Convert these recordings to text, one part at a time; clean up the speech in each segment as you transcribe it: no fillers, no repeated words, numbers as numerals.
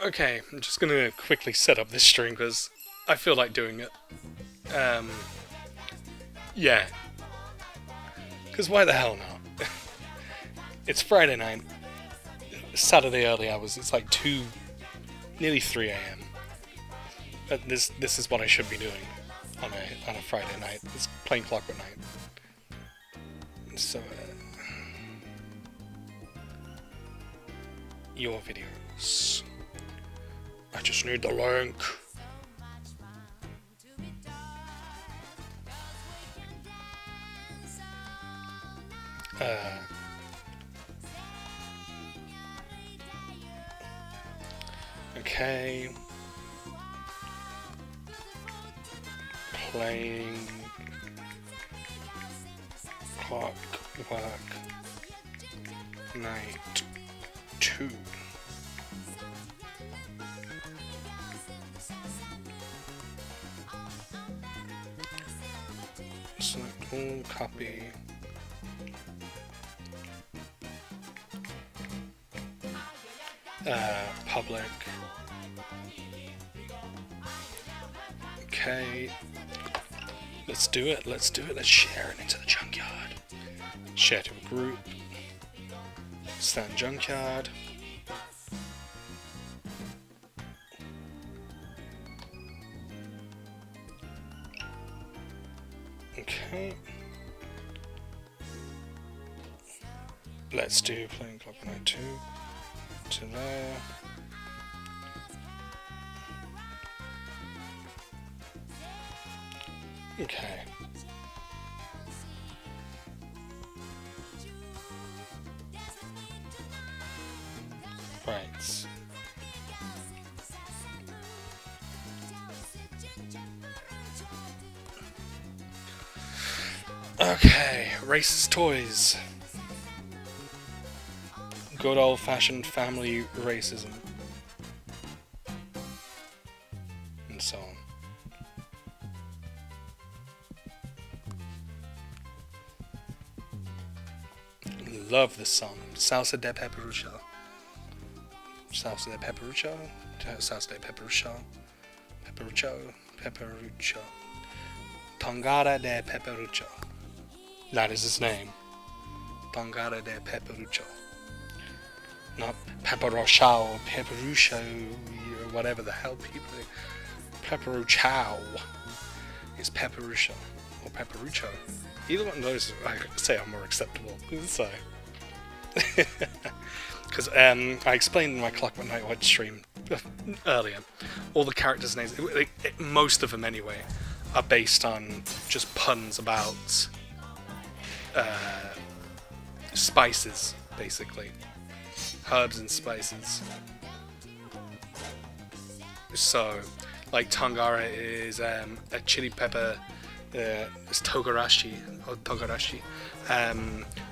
Okay, I'm just gonna quickly set up this stream because I feel like doing it. Um, yeah, because why the hell not? It's Friday night, Saturday early hours. It's like 2, nearly 3 a.m. But this is what I should be doing on a Friday night. It's playing Clockwork Knight. So your videos. I just need the link. Okay. Playing Clockwork Knight 2. Select all, copy. Public. Okay. Let's do it. Let's share it into the junkyard. Share to a group. Stand junkyard. Okay. Let's do playing Clockwork Knight 2 to there. Okay. Right. Okay, racist toys. Good old-fashioned family racism. And so on. Love this song. Salsa de Pepperucho. Salsa de Pepperucho. Salsa de Pepperucho. Pepperucho. Tongara de Pepperucho. That is his name. Tongara de Pepperucho. Not Pepperucho, Pepperucho, or whatever the hell people think. Pepperucho is Pepperucho or Pepperucho. Either one of those, I say, are more acceptable. So, because I explained in my Clockwork Knight White stream earlier, all the characters' names, most of them anyway, are based on just puns about spices, basically. Herbs and spices. So, like Tongara is a chili pepper, it's togarashi, or togarashi.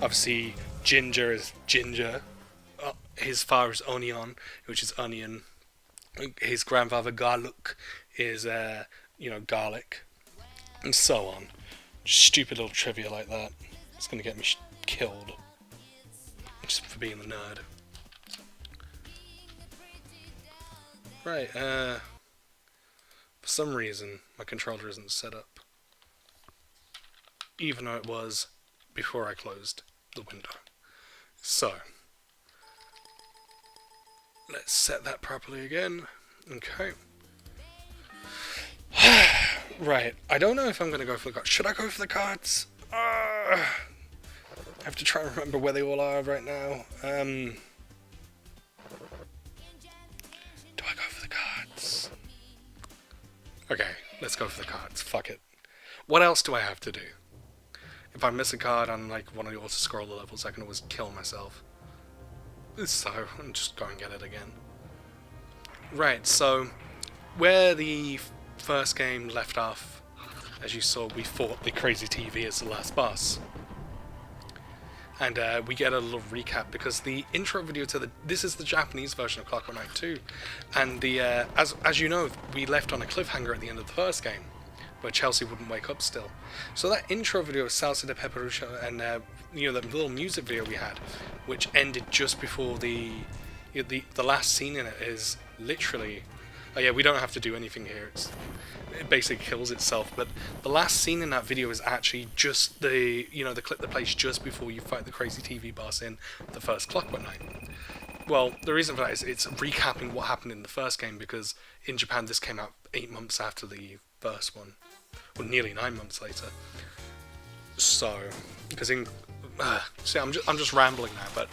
Obviously, ginger is ginger. His father is onion, which is onion. His grandfather garlic is, garlic. And so on. Stupid little trivia like that. It's gonna get me killed. Just for being a nerd. Right, for some reason, my controller isn't set up. Even though it was before I closed the window. So, let's set that properly again. Okay. Right, I don't know if I'm going to go for the cards. Should I go for the cards? I have to try and remember where they all are right now. Do I go for the cards? Okay, let's go for the cards. Fuck it. What else do I have to do? If I miss a card on like one of the auto-scroller levels, I can always kill myself. So, I'm just go and get it again. Right, so where the first game left off, as you saw, we fought the Crazy TV as the last boss. And we get a little recap because the intro video to this is the Japanese version of Clockwork Knight 2, and the as you know, we left on a cliffhanger at the end of the first game, where Chelsea wouldn't wake up still. So that intro video of Salsa de Pepperucho and that little music video we had, which ended just before the The last scene in it is literally... Oh yeah, we don't have to do anything here. It basically kills itself. But the last scene in that video is actually just the clip that plays just before you fight the crazy TV boss in the first Clockwork Knight. Well, the reason for that is it's recapping what happened in the first game, because in Japan this came out 8 months after the first one, or nearly 9 months later. So, because see, I'm just rambling now, but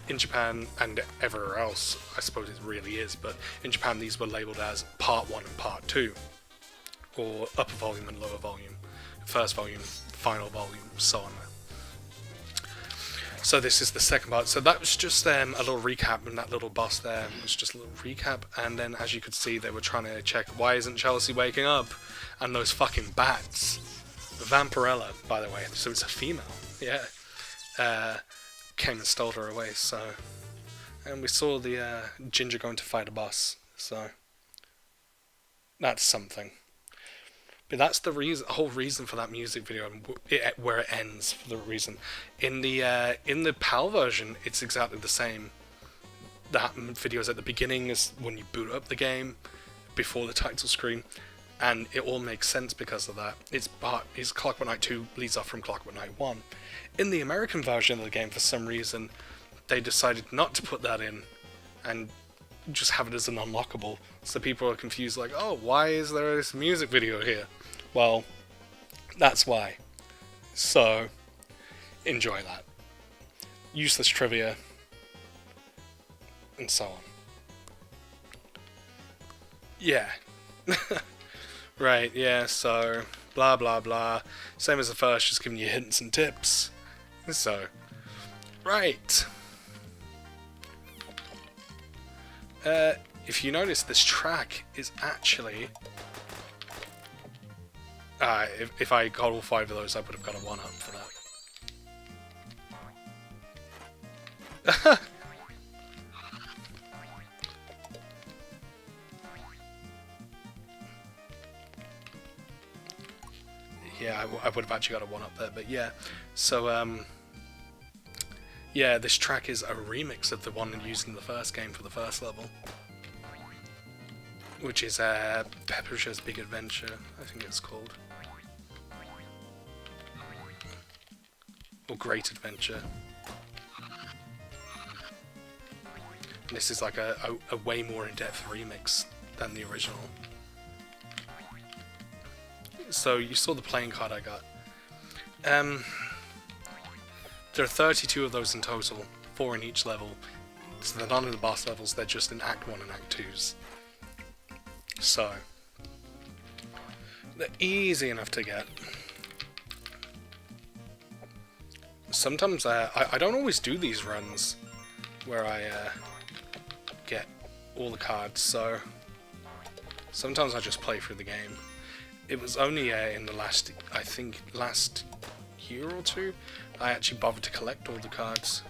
in Japan and everywhere else, I suppose it really is, but in Japan these were labelled as Part 1 and Part 2, or upper volume and lower volume, first volume, final volume, so on. So this is the second part. So that was just a little recap, and that little boss there was just a little recap. And then, as you could see, they were trying to check, why isn't Chelsea waking up? And those fucking bats. Vampirella, by the way, so it's a female, yeah, came and stole her away, so... And we saw the Ginger going to fight a boss, so... That's something. But that's the whole reason for that music video, and where it ends, for the reason. In the PAL version, it's exactly the same. That video is at the beginning, is when you boot up the game, before the title screen, and it all makes sense because of that. It's Clockwork Knight 2 leads off from Clockwork Knight 1. In the American version of the game, for some reason, they decided not to put that in, and just have it as an unlockable, so people are confused, like, oh, why is there this music video here? Well, that's why. So, enjoy that. Useless trivia, and so on. Yeah. Right, yeah, so, blah blah blah. Same as the first, just giving you hints and tips. So, right. If you notice, this track is actually... if I got all 5 of those, I would have got a 1-up for that. Yeah, I would have actually got a 1-up there, but yeah. So, yeah, this track is a remix of the one used in the first game for the first level, which is Pepperidge's Big Adventure, I think it's called. Or Great Adventure. And this is like a way more in-depth remix than the original. So you saw the playing card I got. There are 32 of those in total, 4 in each level. So they're not in the boss levels, they're just in Act 1 and Act 2s. So, they're easy enough to get. Sometimes I don't always do these runs where I get all the cards, so sometimes I just play through the game. It was only in the last year or two I actually bothered to collect all the cards.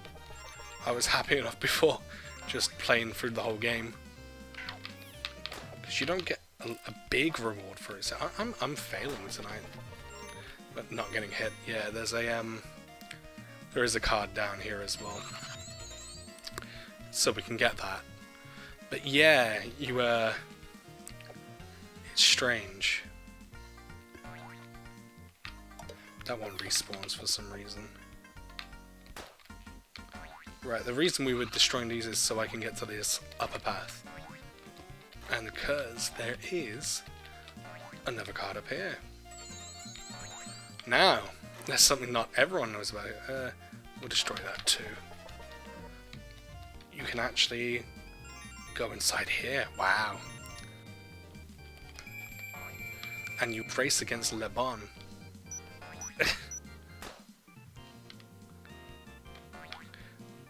I was happy enough before just playing through the whole game, because you don't get a big reward for it. So I'm failing tonight, but not getting hit. Yeah, there's there is a card down here as well, so we can get that. But yeah, it's strange. That one respawns for some reason. Right, the reason we were destroying these is so I can get to this upper path. And because there is another card up here. Now, there's something not everyone knows about. We'll destroy that too. You can actually go inside here. Wow. And you race against Le Bon.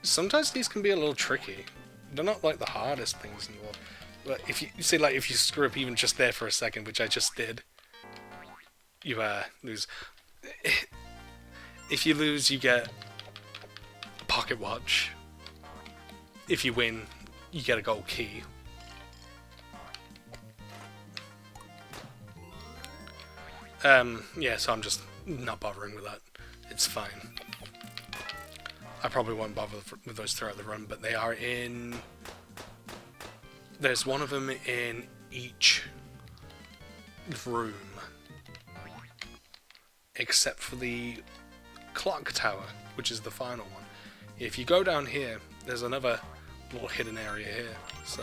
Sometimes these can be a little tricky. They're not like the hardest things in the world. But if you see, like, if you screw up even just there for a second, which I just did, you lose. If you lose, you get a pocket watch. If you win, you get a gold key. Yeah, so I'm just not bothering with that. It's fine. I probably won't bother with those throughout the run, but they are in There's one of them in each room, except for the clock tower, which is the final one. If you go down here, there's another little hidden area here, so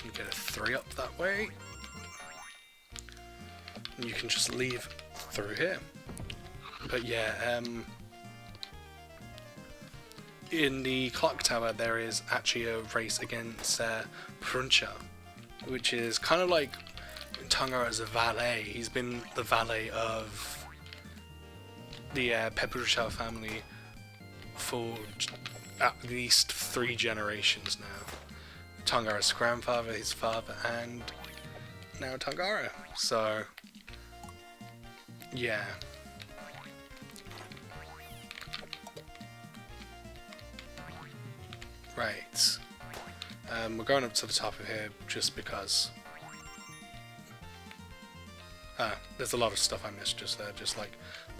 you get a 3 up that way, and you can just leave through here. But yeah, in the clock tower there is actually a race against Pruncha, which is kind of like Tonga as a valet. He's been the valet of the Pepperucha family for at least 3 generations now. Tongara's grandfather, his father, and now Tongara. So, yeah. Right. We're going up to the top of here just because there's a lot of stuff I missed just there, just like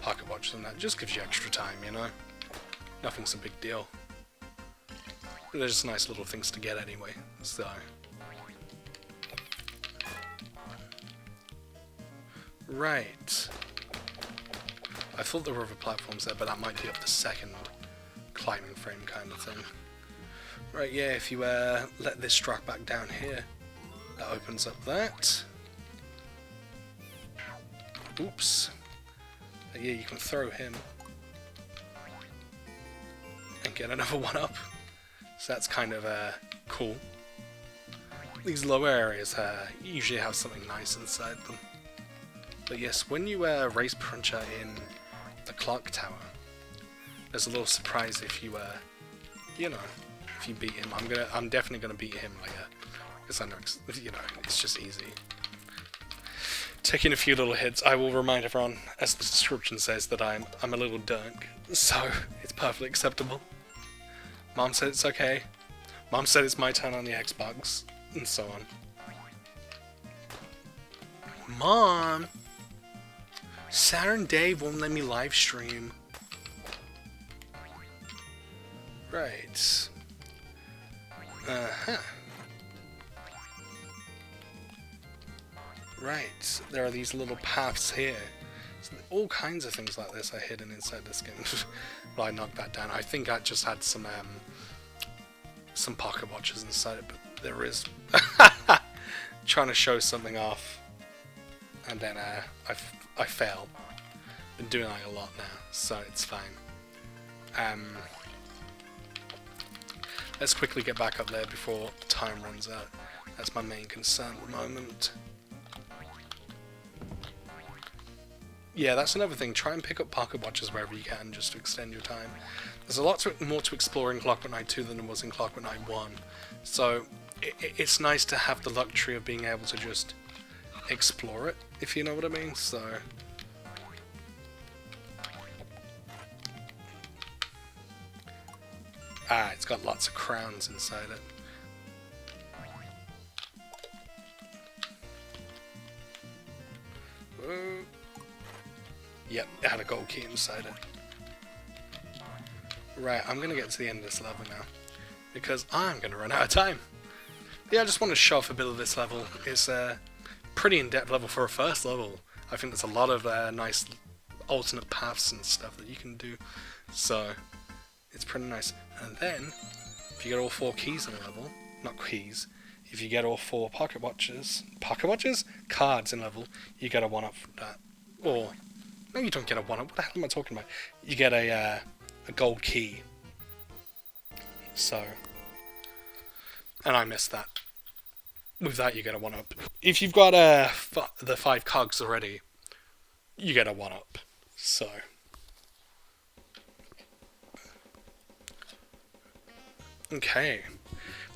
pocket watches and that. Just gives you extra time, you know? Nothing's a big deal. They're just nice little things to get anyway, so. Right. I thought there were other platforms there, but that might be up the second climbing frame kind of thing. Right, yeah, if you let this drop back down here, that opens up that. Oops. Yeah, you can throw him and get another one up. So that's kind of cool. These lower areas usually have something nice inside them. But yes, when you race Pruncha in the clock tower, there's a little surprise if you you know, if you beat him. I'm definitely gonna beat him later, because I know, you know, it's just easy. Taking a few little hits, I will remind everyone, as the description says, that I'm a little durnk, so it's perfectly acceptable. Mom said it's okay. Mom said it's my turn on the Xbox, and so on. Mom! Saturn Dave won't let me live stream. Right. Right, there are these little paths here. So all kinds of things like this are hidden inside this game. Well, I knocked that down. I think I just had some pocket watches inside it, but there is trying to show something off, and then I fail. Been doing that a lot now, so it's fine. Let's quickly get back up there before time runs out. That's my main concern at the moment. Yeah, that's another thing. Try and pick up pocket watches wherever you can, just to extend your time. There's a lot more to explore in Clockwork Knight 2 than there was in Clockwork Knight 1. So, it's nice to have the luxury of being able to just explore it, if you know what I mean. So, it's got lots of crowns inside it. Whoa. Yep, it had a gold key inside it. Right, I'm going to get to the end of this level now, because I'm going to run out of time. Yeah, I just want to show off a bit of this level. It's a pretty in-depth level for a first level. I think there's a lot of nice alternate paths and stuff that you can do, so it's pretty nice. And then, if you get all 4 keys in a level, not keys, if you get all 4 pocket watches? Cards in level, you get a 1-up from that. Or, no, you don't get a 1-up. What the hell am I talking about? You get a gold key. So, and I missed that. With that, you get a 1-up. If you've got the 5 cogs already, you get a 1-up. So, okay.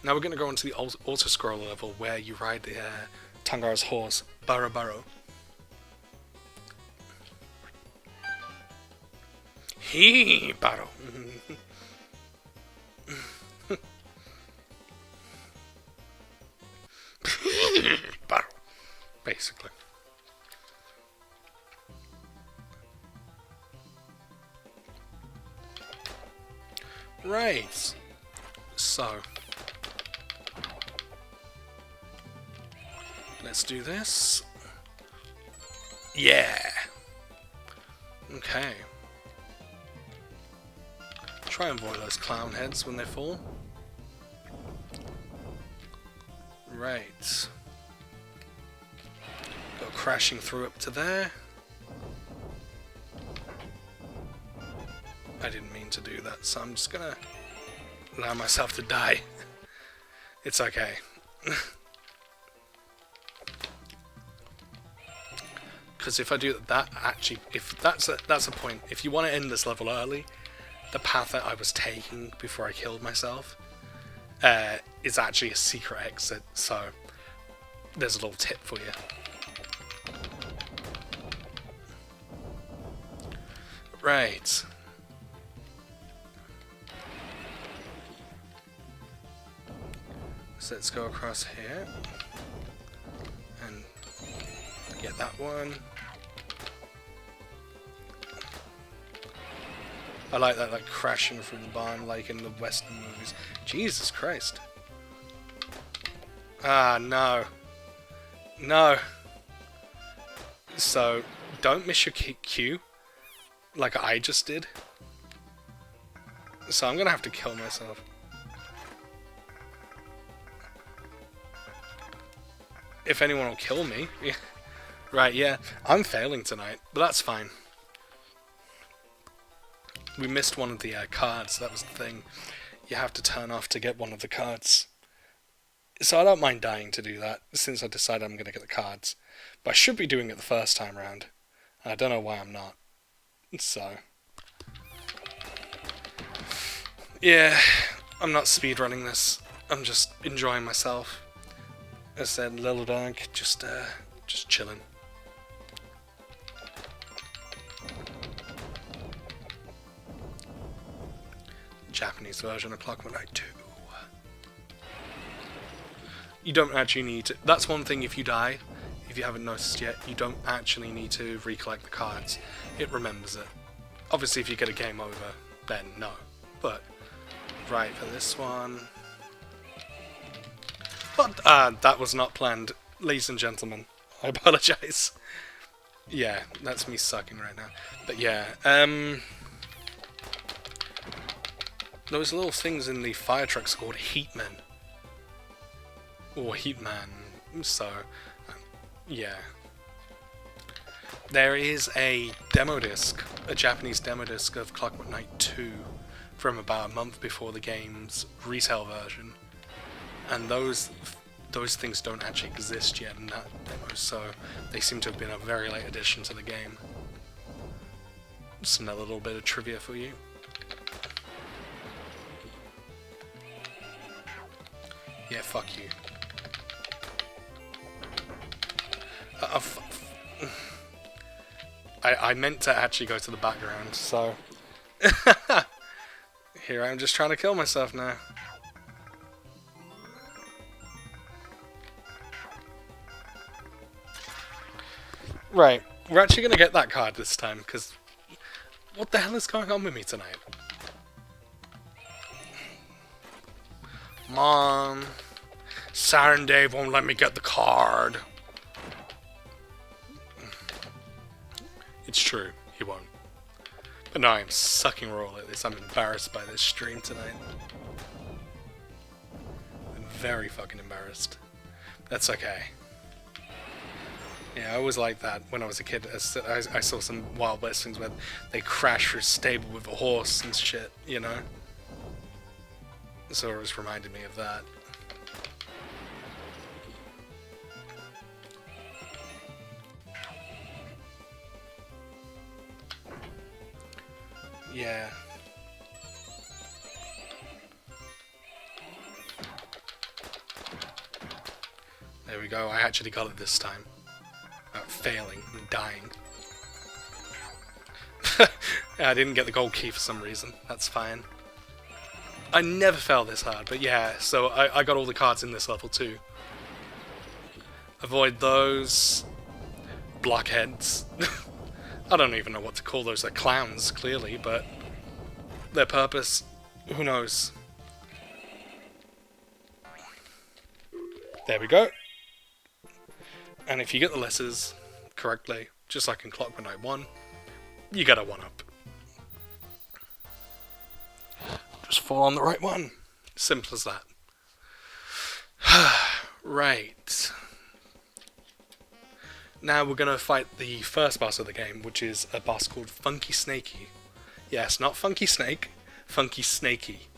Now we're going to go into the auto-scroller level where you ride the Tongara's horse, Burrow Burrow. Hee, Burrow. Burrow, basically. Right. So. Let's do this. Yeah. Okay. Try and avoid those clown heads when they fall. Right. Go crashing through up to there. I didn't mean to do that, so I'm just gonna allow myself to die. It's okay. Because if I do that, actually, if that's a point. If you want to end this level early, the path that I was taking before I killed myself is actually a secret exit. So there's a little tip for you. Right. So let's go across here and get that one. I like that, like crashing from the barn, like in the Western movies. Jesus Christ! Ah, no, no. So don't miss your cue, like I just did. So I'm gonna have to kill myself. If anyone will kill me. Right, yeah. I'm failing tonight, but that's fine. We missed one of the cards, that was the thing. You have to turn off to get one of the cards. So I don't mind dying to do that, since I decided I'm going to get the cards. But I should be doing it the first time round. I don't know why I'm not. So. Yeah, I'm not speedrunning this. I'm just enjoying myself. As I said, little durnk, just chilling. Japanese version of Clockwork Knight 2. You don't actually need to... That's one thing if you die, if you haven't noticed yet, you don't actually need to recollect the cards. It remembers it. Obviously if you get a game over, then no. But, right, for this one... But, that was not planned, ladies and gentlemen. I apologise. Yeah, that's me sucking right now. But yeah, those little things in the fire trucks called Heatmen. Or Heatman. So, yeah. There is a demo disc, a Japanese demo disc of Clockwork Knight 2 from about a month before the game's retail version. And those things don't actually exist yet in that demo, so they seem to have been a very late addition to the game. Just another little bit of trivia for you. Yeah, fuck you. I meant to actually go to the background, so... Here I'm just trying to kill myself now. Right, we're actually going to get that card this time, because what the hell is going on with me tonight? Mom, Siren Dave won't let me get the card. It's true, he won't. But no, I'm sucking roll at this. I'm embarrassed by this stream tonight. I'm very fucking embarrassed. That's okay. Yeah, I always liked that when I was a kid. I saw some Wild West things where they crash through a stable with a horse and shit, you know? So it always reminded me of that. Yeah. There we go, I actually got it this time. Failing and dying. Yeah, I didn't get the gold key for some reason. That's fine. I never fell this hard, but yeah, so I got all the cards in this level too. Avoid those blockheads. I don't even know what to call those. They're clowns, clearly, but their purpose Who knows? There we go. And if you get the letters correctly, just like in Clockwork Knight 1, you get a 1-up. Just fall on the right one. Simple as that. Right. Now we're going to fight the first boss of the game, which is a boss called Funky Snakey. Yes, not Funky Snake, Funky Snakey.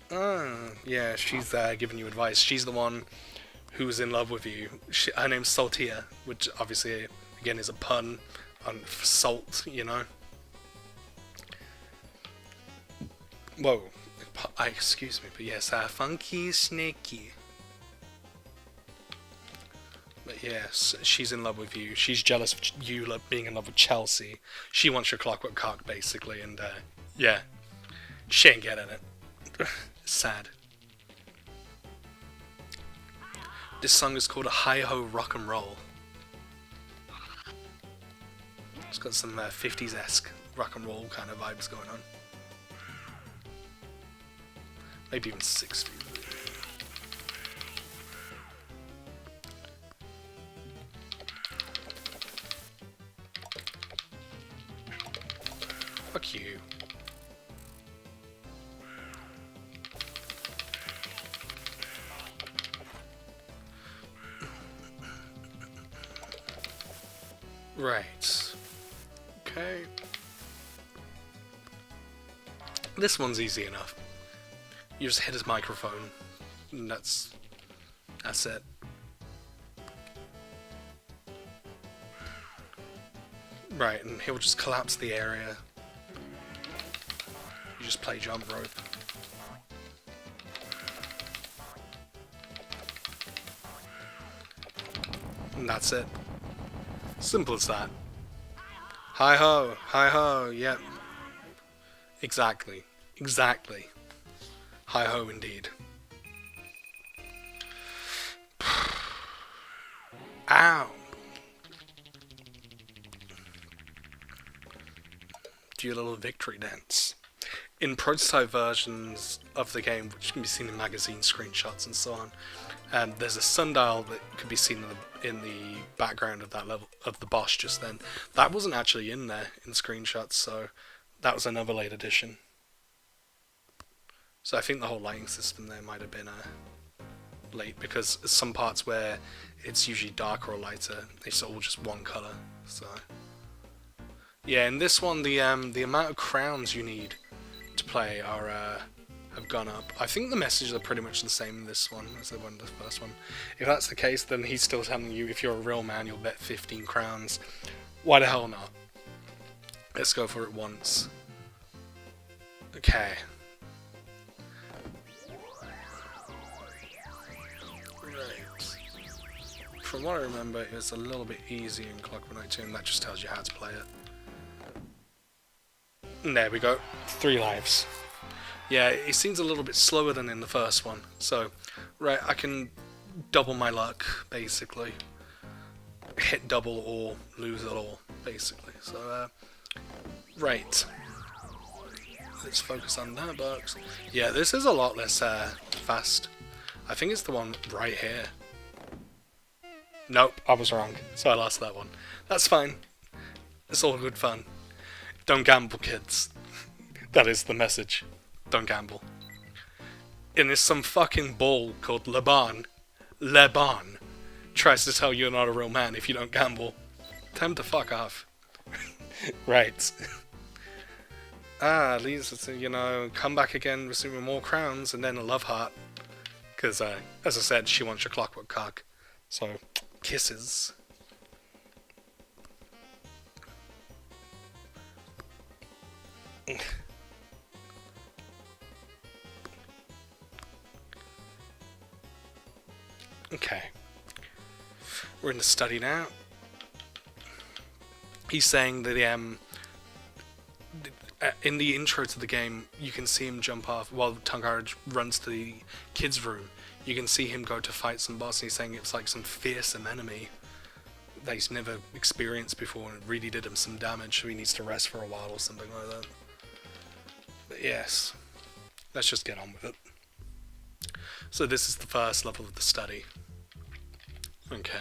Yeah, she's giving you advice. She's the one who's in love with you. Her name's Saltia, which obviously, again, is a pun on salt, you know. Whoa, excuse me, but yes, Funky Snakey. But yes, she's in love with you. She's jealous of you being in love with Chelsea. She wants your clockwork cock, basically, and yeah, she ain't getting it. Sad. This song is called a Hi-Ho Rock and Roll. It's got some 50s-esque rock and roll kind of vibes going on. Maybe even 60s. Fuck you. Right. Okay. This one's easy enough. You just hit his microphone, and that's it. Right, and he'll just collapse the area. You just play jump rope. And that's it. Simple as that. Hi-ho, hi-ho, yep. Exactly, exactly. Hi-ho indeed. Ow! Do your little victory dance. In prototype versions of the game, which can be seen in magazine screenshots and so on, there's a sundial that could be seen in the background of that level of the boss just then. That wasn't actually in there in the screenshots, so that was another late addition. So I think the whole lighting system there might have been late, because some parts where it's usually darker or lighter, it's all just one colour. So yeah, in this one the amount of crowns you need to play are have gone up. I think the messages are pretty much the same in this one as they were in the first one. If that's the case, then he's still telling you if you're a real man, you'll bet 15 crowns. Why the hell not? Let's go for it once. Okay. From what I remember, it was a little bit easier in Clockwork Knight 2, and that just tells you how to play it. And there we go, 3 lives. Yeah, it seems a little bit slower than in the first one, so, right, I can double my luck, basically. Hit double or lose it all, basically. So, right. Let's focus on that box. Yeah, this is a lot less fast. I think it's the one right here. Nope, I was wrong, so I lost that one. That's fine. It's all good fun. Don't gamble, kids. That is the message. Don't gamble. And there's some fucking bull called Leban tries to tell you you're not a real man if you don't gamble. Time to fuck off. Right. At least, you know, come back again, receiving more crowns, and then a love heart. Because, as I said, she wants your clockwork cock. So, kisses. Okay. We're in the study now. He's saying that in the intro to the game, you can see him jump off while Tankard runs to the kids' room. You can see him go to fight some boss, and he's saying it's like some fearsome enemy that he's never experienced before, and it really did him some damage, so he needs to rest for a while or something like that. But yes, let's just get on with it. So this is the first level of the study. Okay.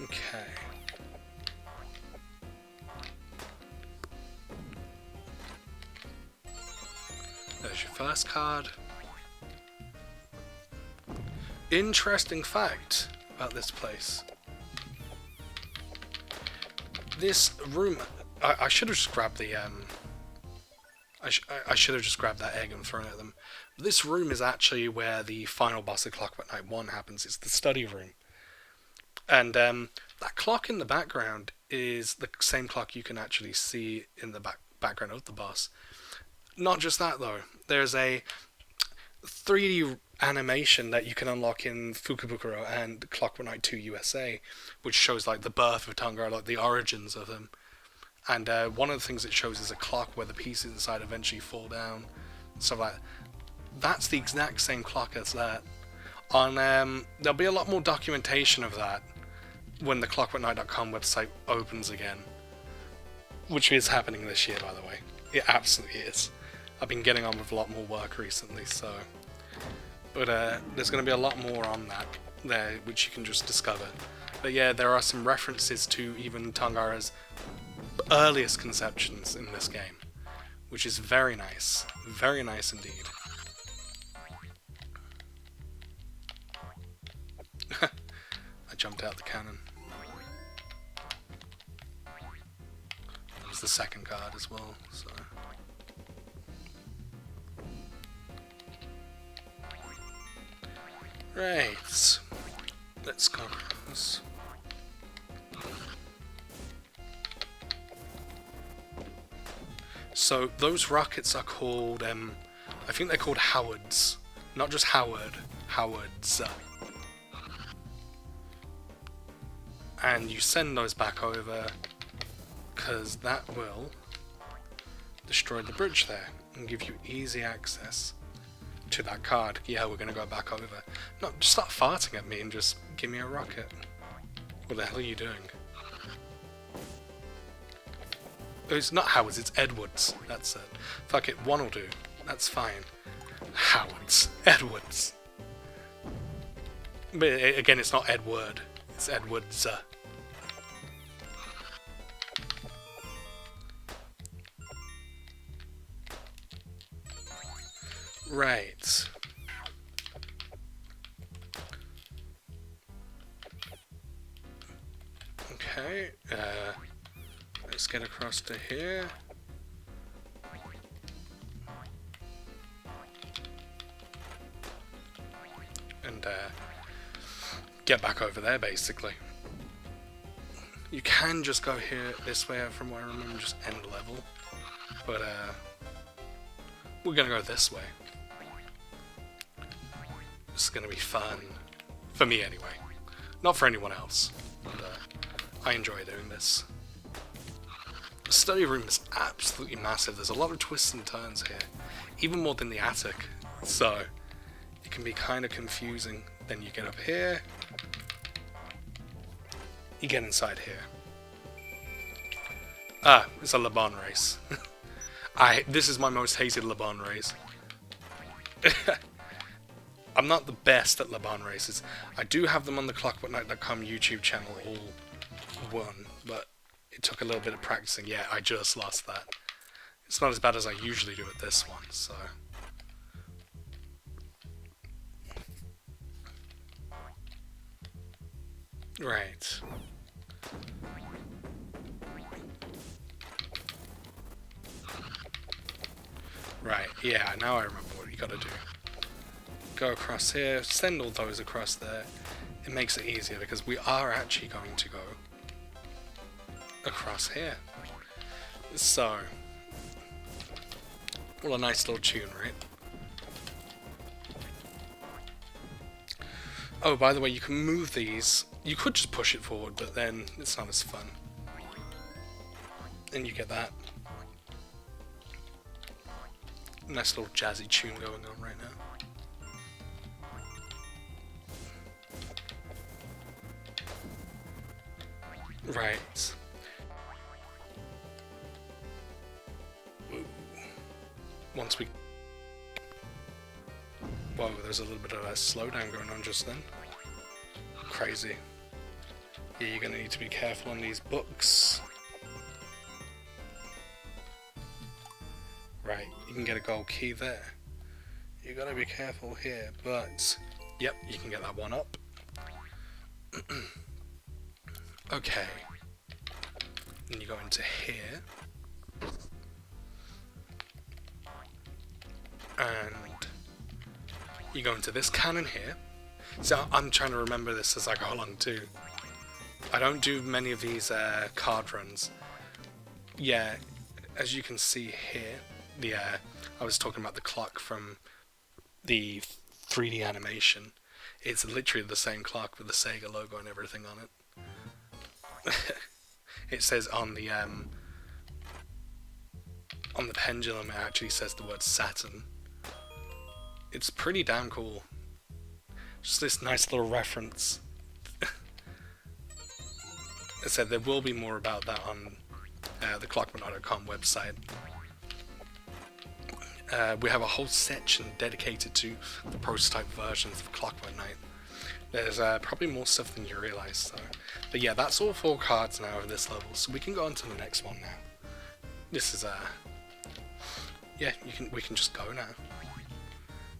Okay. There's your first card. Interesting fact about this place. This room, I should have just grabbed the I should have just grabbed that egg and thrown it at them. This room is actually where the final boss of Clockwork Knight 1 happens. It's the study room. And that clock in the background is the same clock you can actually see in the background of the boss. Not just that though, there's a 3D animation that you can unlock in Fukubukuro and Clockwork Knight 2 USA, which shows like the birth of Tongar, like the origins of him. And one of the things it shows is a clock where the pieces inside eventually fall down, stuff like that. That's the exact same clock as that. On there'll be a lot more documentation of that when the clockworkknight.com website opens again, which is happening this year, by the way. It absolutely is. I've been getting on with a lot more work recently, so. But there's going to be a lot more on that there, which you can just discover. But yeah, there are some references to even Tongara's earliest conceptions in this game, which is very nice indeed. I jumped out the cannon. That was the second card as well, so. Right, let's go across. So those rockets are called, I think they're called Howards. Not just Howard, Howards. And you send those back over, because that will destroy the bridge there and give you easy access to that card. Yeah, we're going to go back over. No, just stop farting at me and just give me a rocket. What the hell are you doing? It's not Howards, it's Edwards. That's it. Fuck it, one will do. That's fine. Howards. Edwards. But again, it's not Edward. It's Edwards. Right. Okay, let's get across to here. And get back over there, basically. You can just go here this way, from what I remember, just end level. But we're gonna go this way. This is gonna be fun. For me, anyway. Not for anyone else. But I enjoy doing this. The study room is absolutely massive. There's a lot of twists and turns here. Even more than the attic. So, it can be kind of confusing. Then you get up here. You get inside here. Ah, it's a Le Bon race. This is my most hated Le Bon race. I'm not the best at Le Bon races. I do have them on the clockworkknight.com YouTube channel, all one, but it took a little bit of practicing. Yeah, I just lost that. It's not as bad as I usually do at this one, so. Right. Right, yeah, now I remember what you gotta do. Go across here, send all those across there. It makes it easier because we are actually going to go across here. So, well, a nice little tune, right? Oh, by the way, you can move these. You could just push it forward, but then it's not as fun. And you get that. Nice little jazzy tune going on right now. Right. Once we... Whoa, there's a little bit of a slowdown going on just then. Crazy. Yeah, you're gonna need to be careful on these books. Right, you can get a gold key there. You gotta be careful here, but... Yep, you can get that one up. Okay. Then you go into here. And you go into this cannon here. So I'm trying to remember this as I go along too. I don't do many of these card runs. Yeah, as you can see here, I was talking about the clock from the 3D animation. It's literally the same clock with the SEGA logo and everything on it. It says on the pendulum, it actually says the word Saturn. It's pretty damn cool. Just this nice little reference. I said there will be more about that on the clockwork.com website. We have a whole section dedicated to the prototype versions of Clockwork Knight. There's probably more stuff than you realise. So. But yeah, that's all 4 cards now of this level, so we can go on to the next one now. This is yeah, we can just go now.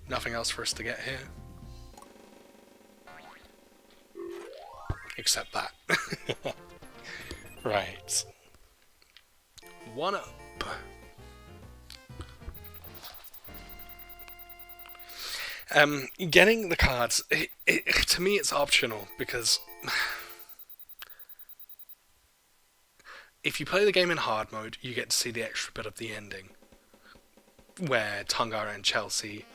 Nothing else for us to get here. Except that. Right. 1 up. Getting the cards, to me it's optional, because if you play the game in hard mode, you get to see the extra bit of the ending, where Tonga and Chelsea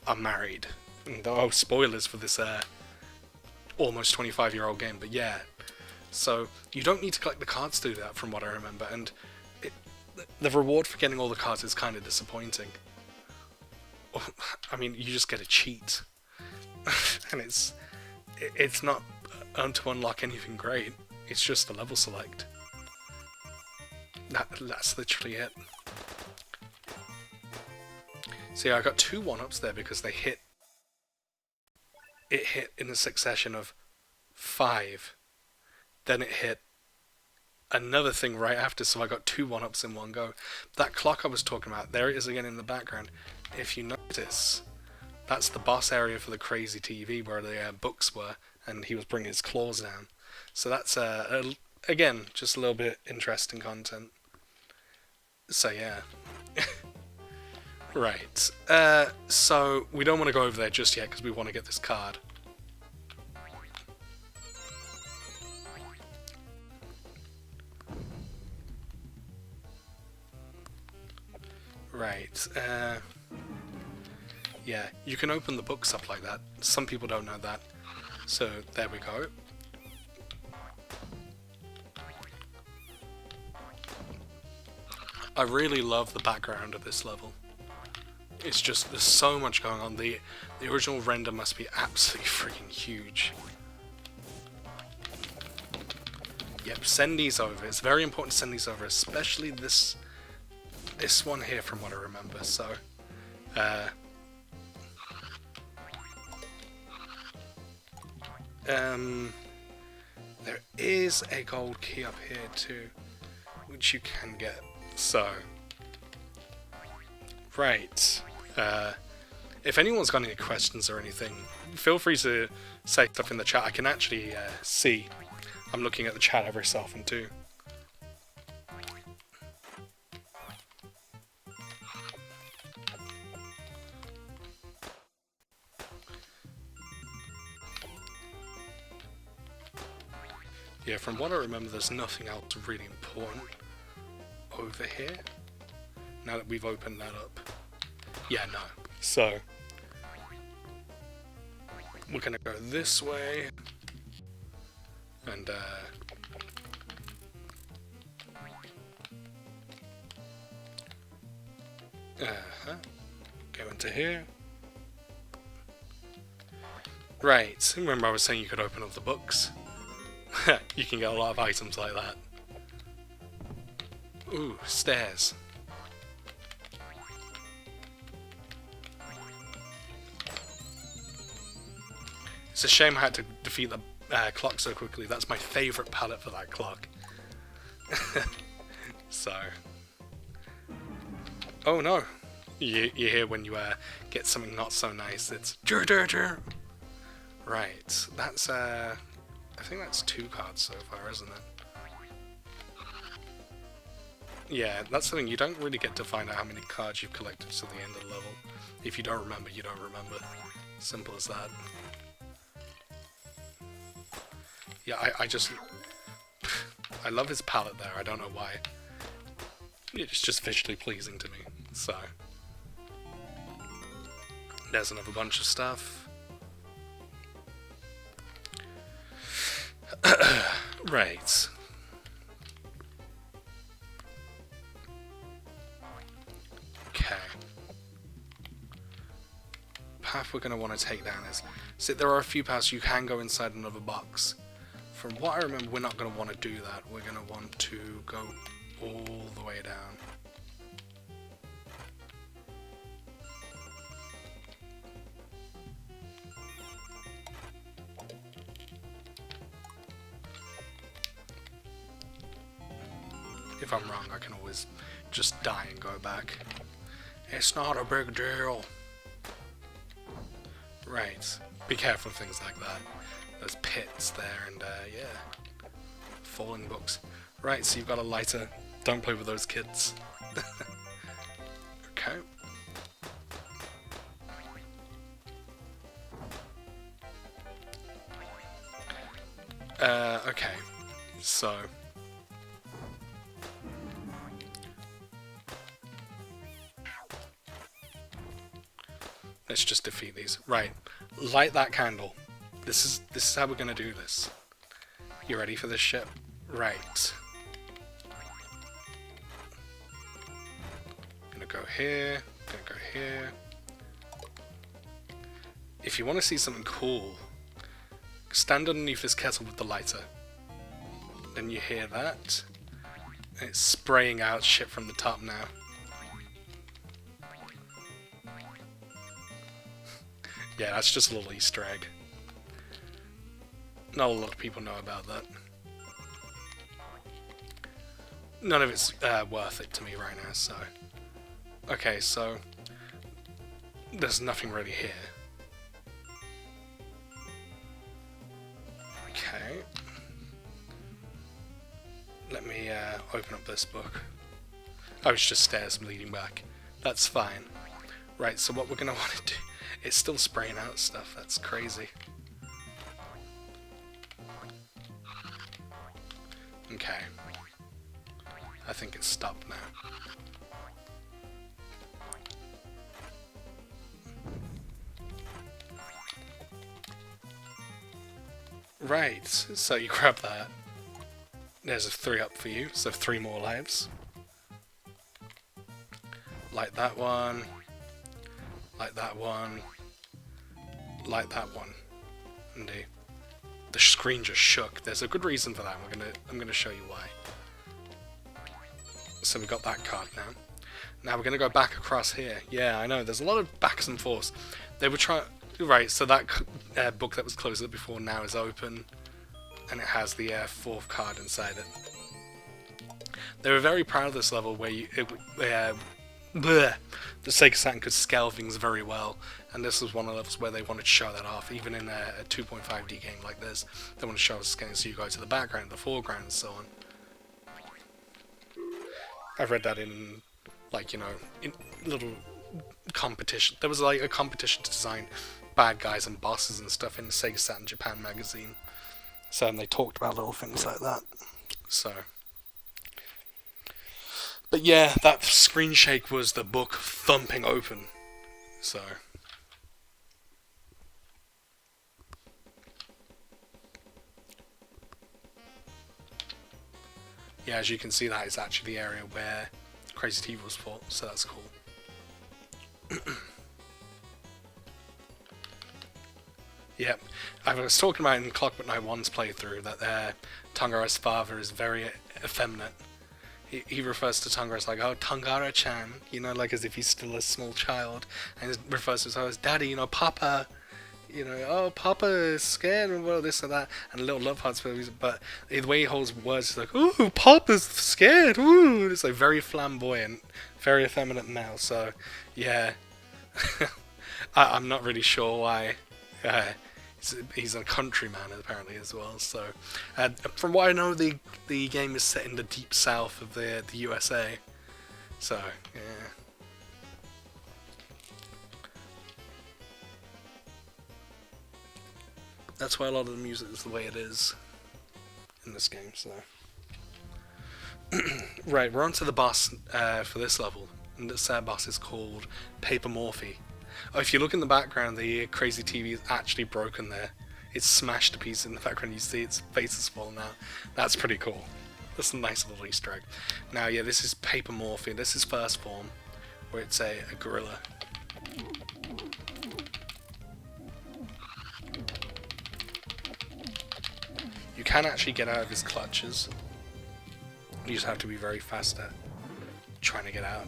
are married. And, oh, spoilers for this almost 25-year-old game, but yeah. So you don't need to collect the cards to do that, from what I remember, and the reward for getting all the cards is kind of disappointing. I mean, you just get a cheat, and it's not to unlock anything great. It's just a level select. That's literally it. See, I got 2 1-ups there because they hit. It hit in a succession of 5. Then it hit another thing right after, so I got 2 1-ups in one go. That clock I was talking about, there it is again in the background. If you notice, that's the boss area for the crazy TV where the books were, and he was bringing his claws down. So that's, again, just a little bit interesting content. So yeah. Right. So we don't want to go over there just yet because we want to get this card. Right. Yeah, you can open the books up like that. Some people don't know that. So there we go. I really love the background of this level. It's just, there's so much going on. The original render must be absolutely freaking huge. Yep, send these over. It's very important to send these over, especially this one here from what I remember. So, there is a gold key up here too, which you can get. So, right. If anyone's got any questions or anything, feel free to say stuff in the chat. I can actually see. I'm looking at the chat every so often too. Yeah, from what I remember, there's nothing else really important over here. Now that we've opened that up. Yeah, no. So, we're gonna go this way. And, Go into here. Right, remember I was saying you could open up the books? You can get a lot of items like that. Ooh, stairs. It's a shame I had to defeat the clock so quickly. That's my favourite palette for that clock. So... Oh no! You hear when you get something not so nice, it's... Right, that's I think that's 2 cards so far, isn't it? Yeah, that's the thing, you don't really get to find out how many cards you've collected to the end of the level. If you don't remember, you don't remember. Simple as that. Yeah, I just... I love his palette there, I don't know why. It's just visually pleasing to me, so... There's another bunch of stuff. Right. Okay. Path we're going to want to take down is... So there are a few paths you can go inside another box. From what I remember, we're not going to want to do that. We're going to want to go all the way down. If I'm wrong, I can always just die and go back. It's not a big deal. Right. Be careful of things like that. There's pits there and, yeah. Falling books. Right, so you've got a lighter. Don't play with those kids. Okay. Okay. So... Let's just defeat these. Right. Light that candle. This is how we're gonna do this. You ready for this shit? Right. Gonna go here. Gonna go here. If you want to see something cool, stand underneath this kettle with the lighter. Then you hear that. And it's spraying out shit from the top now. Yeah, that's just a little Easter egg. Not a lot of people know about that. None of it's worth it to me right now, so... Okay, so... There's nothing really here. Okay. Let me open up this book. Oh, it's just stairs leading back. That's fine. Right, so what we're going to want to do... It's still spraying out stuff, that's crazy. Okay. I think it's stopped now. Right, so you grab that. There's a 3-up for you, so 3 more lives. Light that one. Like that one, like that one. Indeed. The screen just shook. There's a good reason for that. I'm gonna show you why. So we got that card now. Now we're gonna go back across here. Yeah, I know. There's a lot of backs and forths. They were trying. Right. So that book that was closed up before now is open, and it has the 4th card inside it. They were very proud of this level where the SEGA Saturn could scale things very well, and this was one of the levels where they wanted to show that off. Even in a 2.5D game like this, they want to show us scaling, so you go to the background, the foreground, and so on. I've read that in, like, you know, in little competition. There was like a competition to design bad guys and bosses and stuff in the SEGA Saturn Japan magazine. So, and they talked about little things like that. So... But yeah, that screen shake was the book thumping open. So... Yeah, as you can see, that is actually the area where Crazy T was fought, so that's cool. Yep. I was talking about in Clockwork Knight 1's playthrough that Tongara's father is very effeminate. He refers to Tongara as like, oh, Tongara-chan, you know, like as if he's still a small child, and he refers to himself as daddy, you know, papa, you know, oh, papa is scared and well, this and that, and little love hearts, but the way he holds words is like, oh, papa's scared, ooh, it's like very flamboyant, very effeminate male, so, yeah, I'm not really sure why. He's a countryman apparently as well. So, from what I know, the game is set in the deep south of the USA. So, yeah. That's why a lot of the music is the way it is in this game. So, right, we're on to the boss for this level, and this boss is called Paper Morphe. Oh, if you look in the background, the crazy TV is actually broken there. It's smashed to pieces in the background. You see its face is fallen out. That's pretty cool. That's a nice little Easter egg. Now, yeah, this is Paper Morphe. This is first form, where it's a gorilla. You can actually get out of his clutches. You just have to be very fast at trying to get out.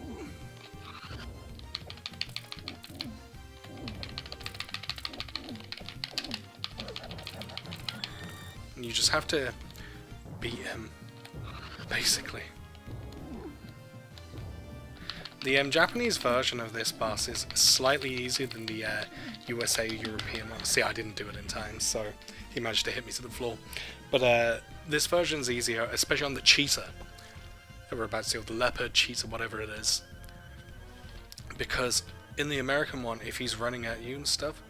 You just have to beat him, basically. The Japanese version of this boss is slightly easier than the USA European one. See, I didn't do it in time, so he managed to hit me to the floor. But this version's easier, especially on the cheetah that we're about to see, with the leopard, cheetah, whatever it is. Because in the American one, if he's running at you and stuff,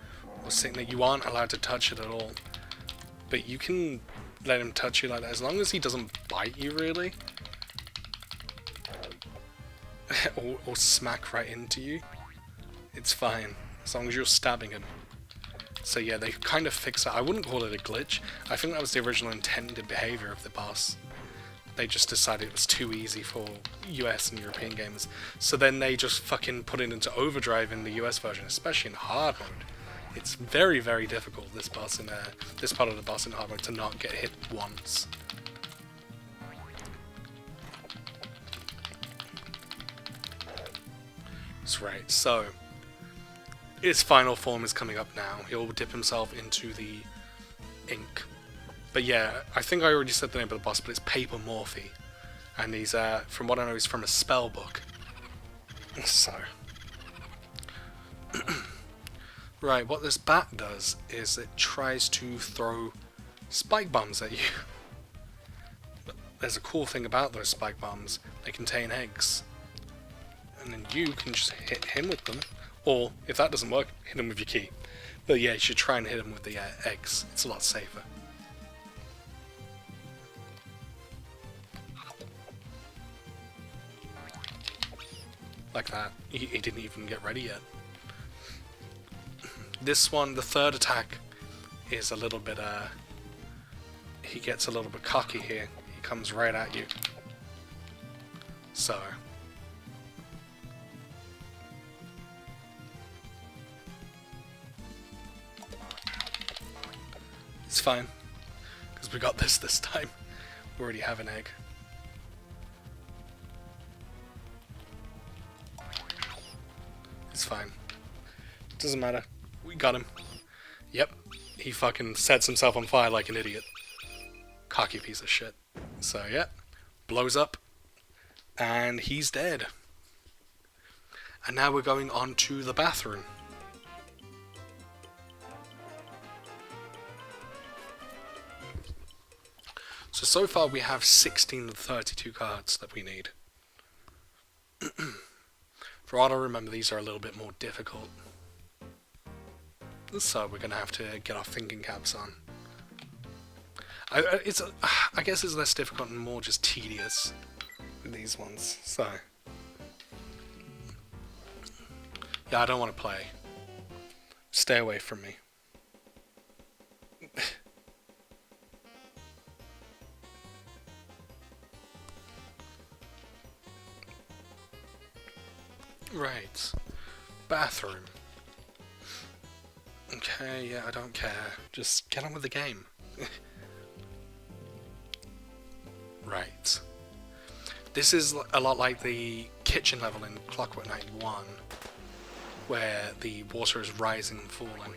or sitting there, you aren't allowed to touch it at all. But you can let him touch you like that, as long as he doesn't bite you, really. or smack right into you. It's fine, as long as you're stabbing him. So yeah, they kind of fixed that. I wouldn't call it a glitch. I think that was the original intended behavior of the boss. They just decided it was too easy for US and European gamers. So then they just fucking put it into overdrive in the US version, especially in hard mode. It's very, very difficult, this boss in this part of the boss in hard mode, to not get hit once. That's right, so his final form is coming up now. He'll dip himself into the ink. But yeah, I think I already said the name of the boss, but it's Paper Morphe. And he's, from what I know, he's from a spell book. So... Right, what this bat does is it tries to throw spike bombs at you. But there's a cool thing about those spike bombs. They contain eggs. And then you can just hit him with them. Or, if that doesn't work, hit him with your key. But yeah, you should try and hit him with the eggs. It's a lot safer. Like that. He didn't even get ready yet. This one, the third attack, is a little bit, he gets a little bit cocky here. He comes right at you. So... it's fine, because we got this time. We already have an egg. It's fine. Doesn't matter. We got him. Yep. He fucking sets himself on fire like an idiot. Cocky piece of shit. So, yeah. Blows up. And he's dead. And now we're going on to the bathroom. So far we have 16 of the 32 cards that we need. For what I remember, these are a little bit more difficult. So we're going to have to get our thinking caps on. I guess it's less difficult and more just tedious with these ones. So yeah, I don't want to play. Stay away from me. Right. Bathroom. Okay, yeah, I don't care. Just get on with the game. Right. This is a lot like the kitchen level in Clockwork Knight 1, where the water is rising and falling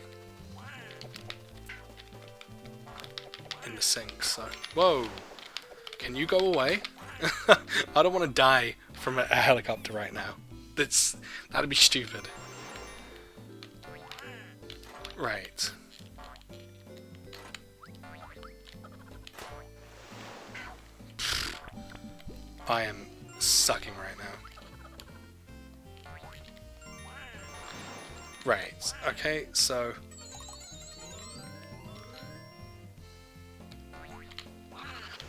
in the sink, so... Whoa! Can you go away? I don't want to die from a helicopter right now. That'd be stupid. Right. I am sucking right now. Right, okay, so...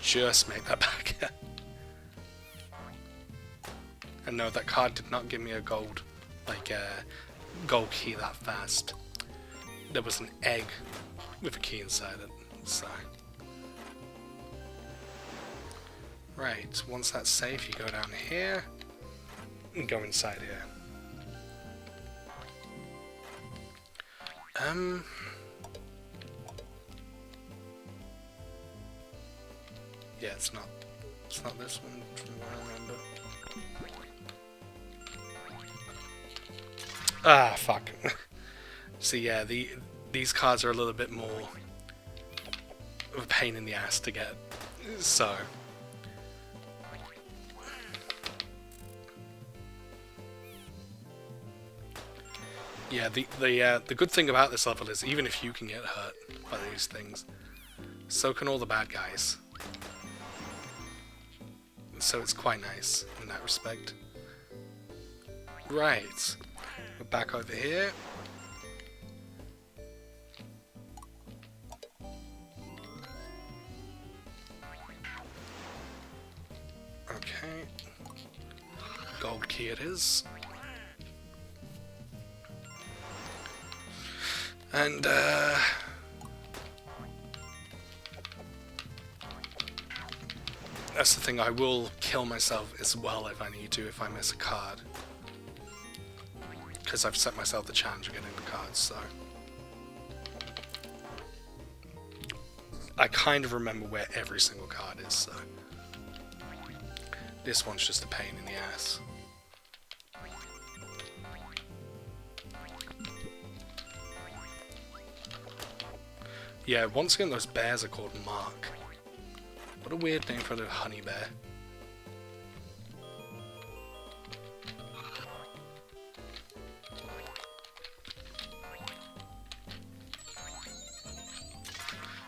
Just make that back. And no, that card did not give me a gold, gold key that fast. There was an egg with a key inside it, so... Right, once that's safe, you go down here, and go inside here. Yeah, it's not this one, from what I remember. Ah, fuck. So yeah, these cards are a little bit more of a pain in the ass to get, so... Yeah, the good thing about this level is even if you can get hurt by these things, so can all the bad guys. So it's quite nice in that respect. Right, we're back over here. Okay, gold key it is. And, that's the thing, I will kill myself as well if I need to, if I miss a card. Because I've set myself the challenge of getting the cards, so... I kind of remember where every single card is, so... This one's just a pain in the ass. Yeah, once again, those bears are called Mark. What a weird name for a honey bear.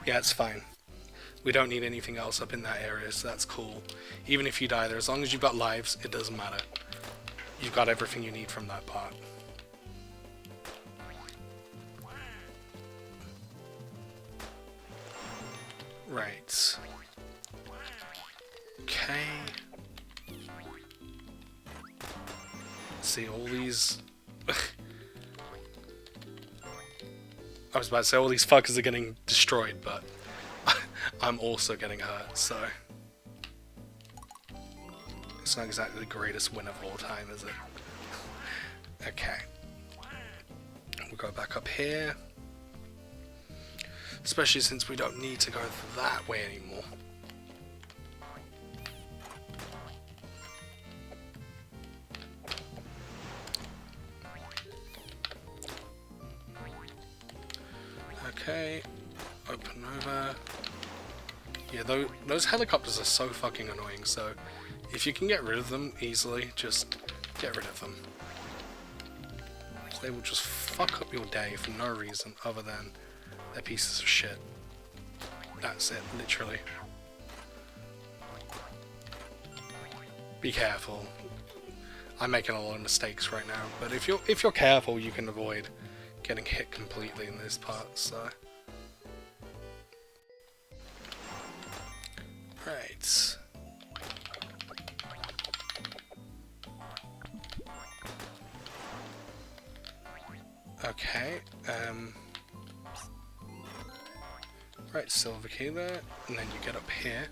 Yeah, it's fine. We don't need anything else up in that area, so that's cool. Even if you die there, as long as you've got lives, it doesn't matter. You've got everything you need from that part. Right. Okay. See, all these... I was about to say all these fuckers are getting destroyed, but I'm also getting hurt, so... It's not exactly the greatest win of all time, is it? Okay. We'll go back up here. Especially since we don't need to go that way anymore. Okay, open over. Yeah, those helicopters are so fucking annoying, so if you can get rid of them easily, just get rid of them. They will just fuck up your day for no reason other than they're pieces of shit. That's it, literally. Be careful. I'm making a lot of mistakes right now, but if you're careful, you can avoid getting hit completely in this part, so... Right. Okay, right, silver key there, and then you get up here.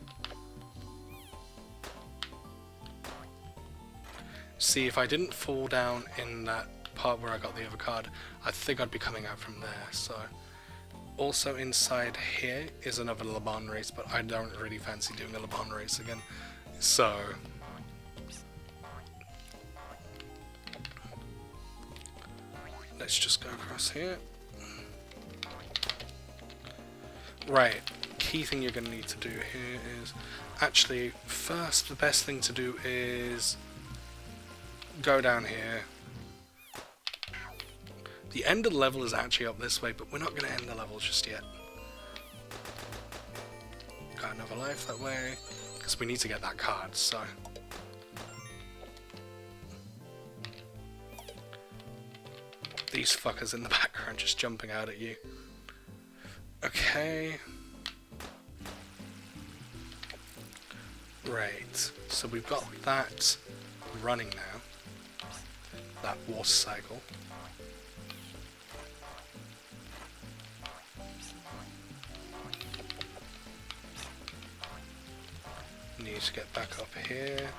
See, if I didn't fall down in that part where I got the other card, I think I'd be coming out from there. So, also inside here is another Le Mans race, but I don't really fancy doing a Le Mans race again. So, let's just go across here. Right, key thing you're going to need to do here is, actually, first the best thing to do is go down here. The end of the level is actually up this way, but we're not going to end the level just yet. Got another life that way, because we need to get that card, so. These fuckers in the background just jumping out at you. Okay. Right, so we've got that running now. That water cycle. Need to get back up here,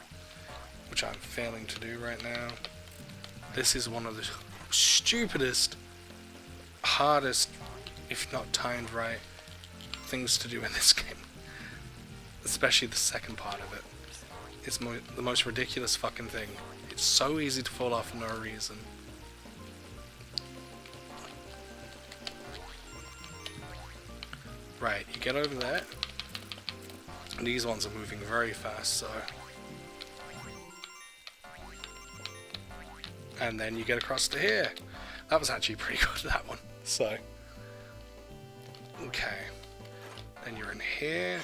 which I'm failing to do right now. This is one of the stupidest, hardest, if not timed right, things to do in this game. Especially the second part of it. It's the most ridiculous fucking thing. It's so easy to fall off for no reason. Right, you get over there. And these ones are moving very fast, so. And then you get across to here. That was actually pretty good, that one. So. Okay. Then you're in here.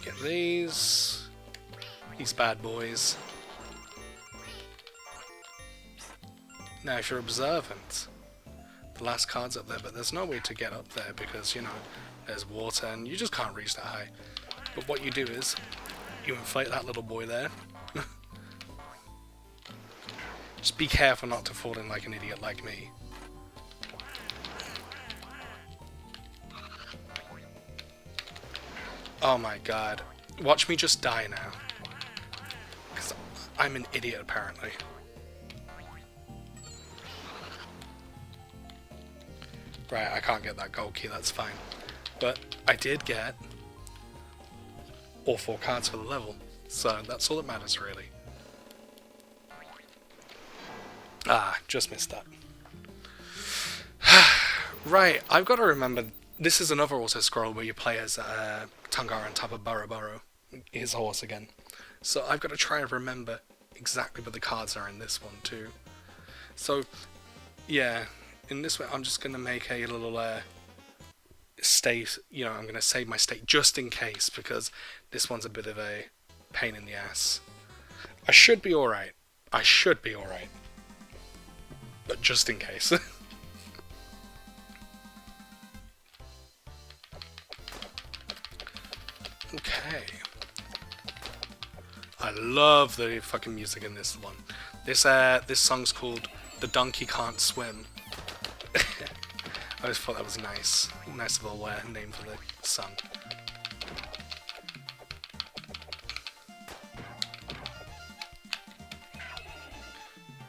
Get these bad boys. Now if you're observant, the last card's up there, but there's no way to get up there because, you know, there's water and you just can't reach that high. But what you do is, you inflate that little boy there. Just be careful not to fall in like an idiot like me. Oh my god. Watch me just die now. Because I'm an idiot apparently. Right, I can't get that gold key, that's fine. But I did get all 4 cards for the level. So that's all that matters really. Ah, just missed that. Right, I've got to remember, this is another auto-scroll where you play as Tungar on top of Burrow, his horse again. So I've got to try and remember exactly what the cards are in this one too. So, yeah, in this way I'm just going to make a little state, you know, I'm going to save my state just in case, because this one's a bit of a pain in the ass. I should be alright. I should be alright. But just in case. Okay. I love the fucking music in this one. This song's called The Donkey Can't Swim. I always thought that was nice. Nice little name for the song.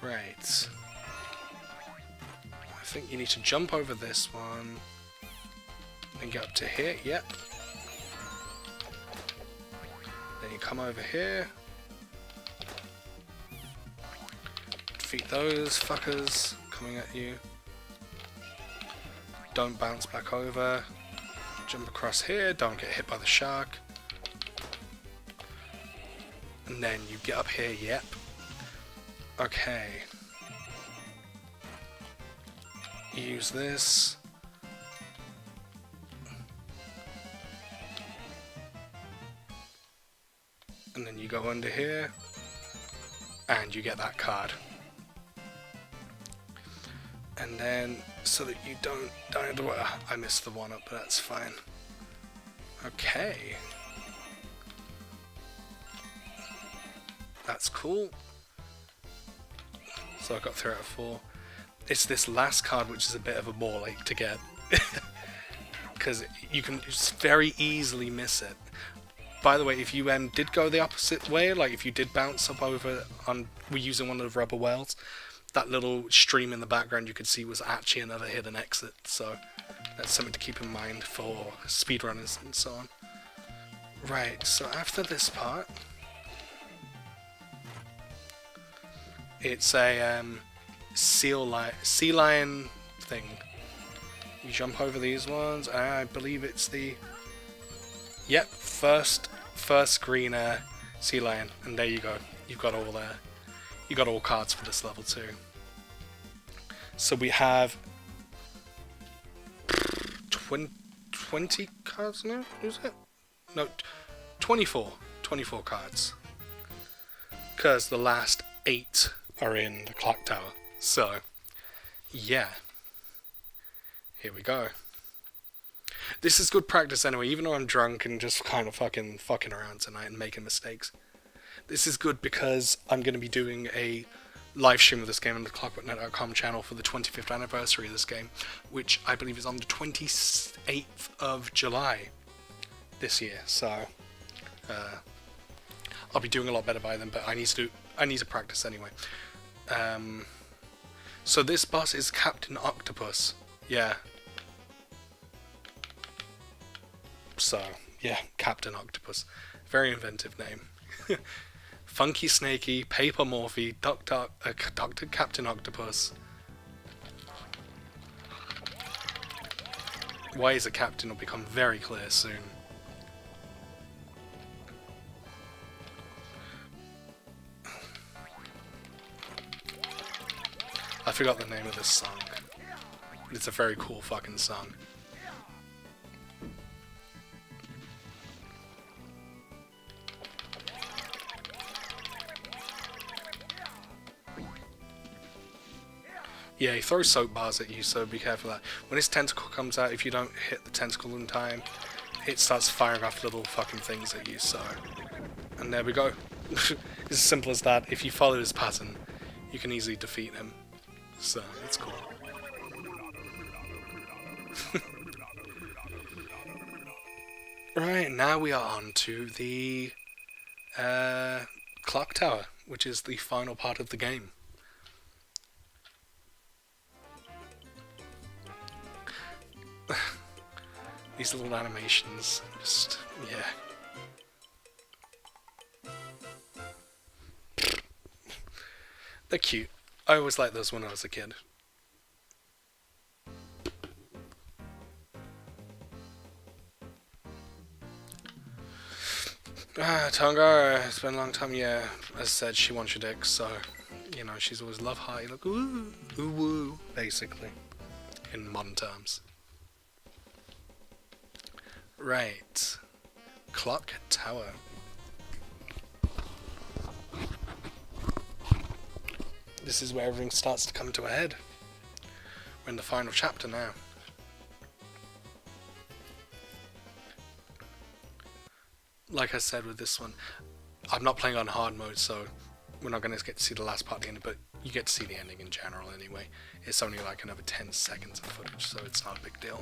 Right. I think you need to jump over this one and get up to here. Yep. Then you come over here. Defeat those fuckers coming at you. Don't bounce back over. Jump across here. Don't get hit by the shark. And then you get up here. Yep. Okay. Use this. And then you go under here. And you get that card. And then, so that you don't die in the water. I missed the one up, but that's fine. Okay. That's cool. So I got 3 out of 4. It's this last card which is a bit of a ball ache to get. Because you can just very easily miss it. by the way, if you did go the opposite way, like if you did bounce up over on, we're using one of the rubber wells, that little stream in the background you could see was actually another hidden exit. So that's something to keep in mind for speedrunners and so on. Right, so after this part, it's a sea lion thing. You jump over these ones, and I believe it's the first green sea lion, and there you go. You got all cards for this level too. So we have 20 cards now. Is it? No, 24 cards. Because the last 8 are in the clock tower. So, yeah. Here we go. This is good practice anyway, even though I'm drunk and just kind of fucking around tonight and making mistakes. This is good because I'm going to be doing a live stream of this game on the clockworkknight.com channel for the 25th anniversary of this game, which I believe is on the 28th of July this year. So, I'll be doing a lot better by then, but I need to practice anyway. So this boss is Captain Octopus. Yeah. So, yeah, Captain Octopus. Very inventive name. Funky Snaky, Paper Morphe, Dr. Captain Octopus. Why he's a captain will become very clear soon. I forgot the name of this song. It's a very cool fucking song. Yeah, he throws soap bars at you, so be careful of that. When his tentacle comes out, if you don't hit the tentacle in time, it starts firing off little fucking things at you, so... And there we go. It's as simple as that. If you follow his pattern, you can easily defeat him. So, it's cool. Right, now we are on to the clock tower, which is the final part of the game. These little animations, just, yeah. They're cute. I always liked those when I was a kid. Tonga, it's been a long time, yeah. As I said, she wants your dick, so, you know, she's always love hearty, like, ooh, ooh, woo, basically, in modern terms. Right. Clock Tower. This is where everything starts to come to a head. We're in the final chapter now. Like I said with this one, I'm not playing on hard mode, so we're not going to get to see the last part of the ending, but you get to see the ending in general anyway. It's only like another 10 seconds of footage, so it's not a big deal.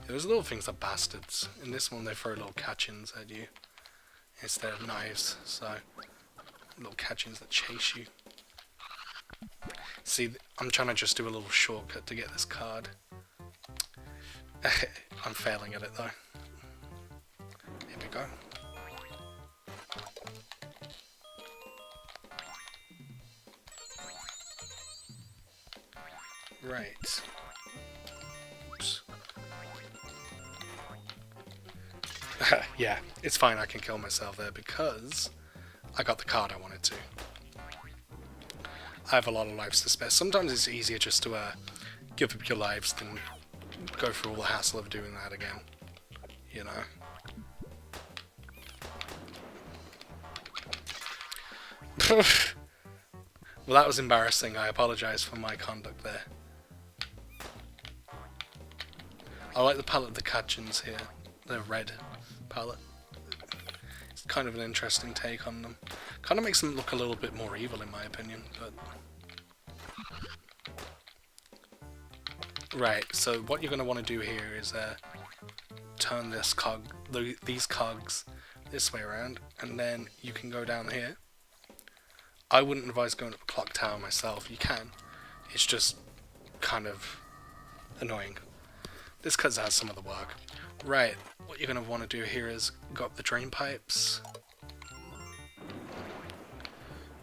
Those little things are bastards. In this one they throw little catchings at you instead of knives, so little catchings that chase you. See, I'm trying to just do a little shortcut to get this card. I'm failing at it though. Here we go. Right. Oops. Yeah, it's fine, I can kill myself there because I got the card I wanted to. I have a lot of lives to spare. Sometimes it's easier just to give up your lives than go through all the hassle of doing that again. You know? Well, that was embarrassing. I apologise for my conduct there. I like the palette of the Kachins here. The red palette. kind of an interesting take on them. Kind of makes them look a little bit more evil in my opinion, but... Right, so what you're going to want to do here is turn this these cogs this way around, and then you can go down here. I wouldn't advise going up the clock tower myself. You can. It's just kind of annoying. This cuts out some of the work. Right, what you're going to want to do here is go up the drain pipes.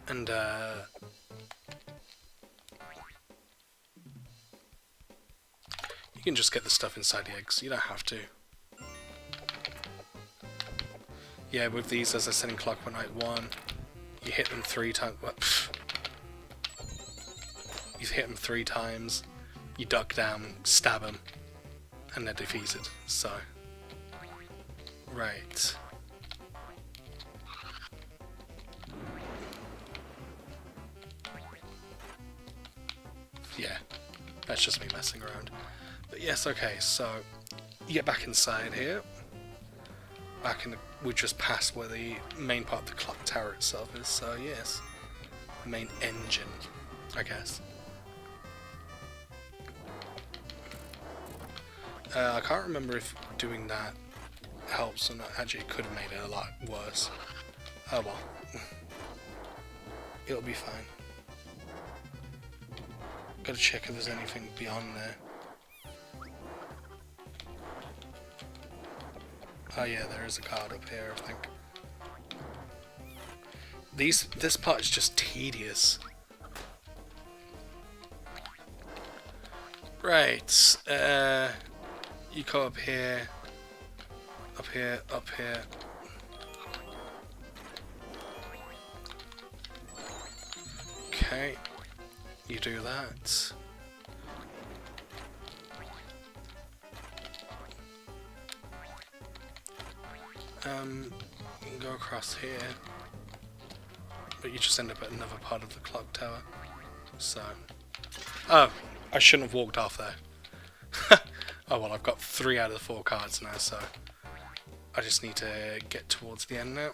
And you can just get the stuff inside the eggs. You don't have to. Yeah, with these, as I said in Clockwork Knight 1, you hit them 3 times. You hit them 3 times, you duck down, stab them, and they're defeated. So, right. Yeah, that's just me messing around. But yes, okay, so you get back inside here. We just passed where the main part of the clock tower itself is, so yes. The main engine, I guess. I can't remember if doing that helps or not. Actually, it could have made it a lot worse. Oh well. It'll be fine. Gotta check if there's anything beyond there. Oh yeah, there is a card up here, I think. This part is just tedious. Right, you go up here, up here, up here. Okay, you do that. You can go across here, but you just end up at another part of the clock tower. So, oh, I shouldn't have walked off there. Oh well, I've got 3 out of the 4 cards now, so I just need to get towards the end now.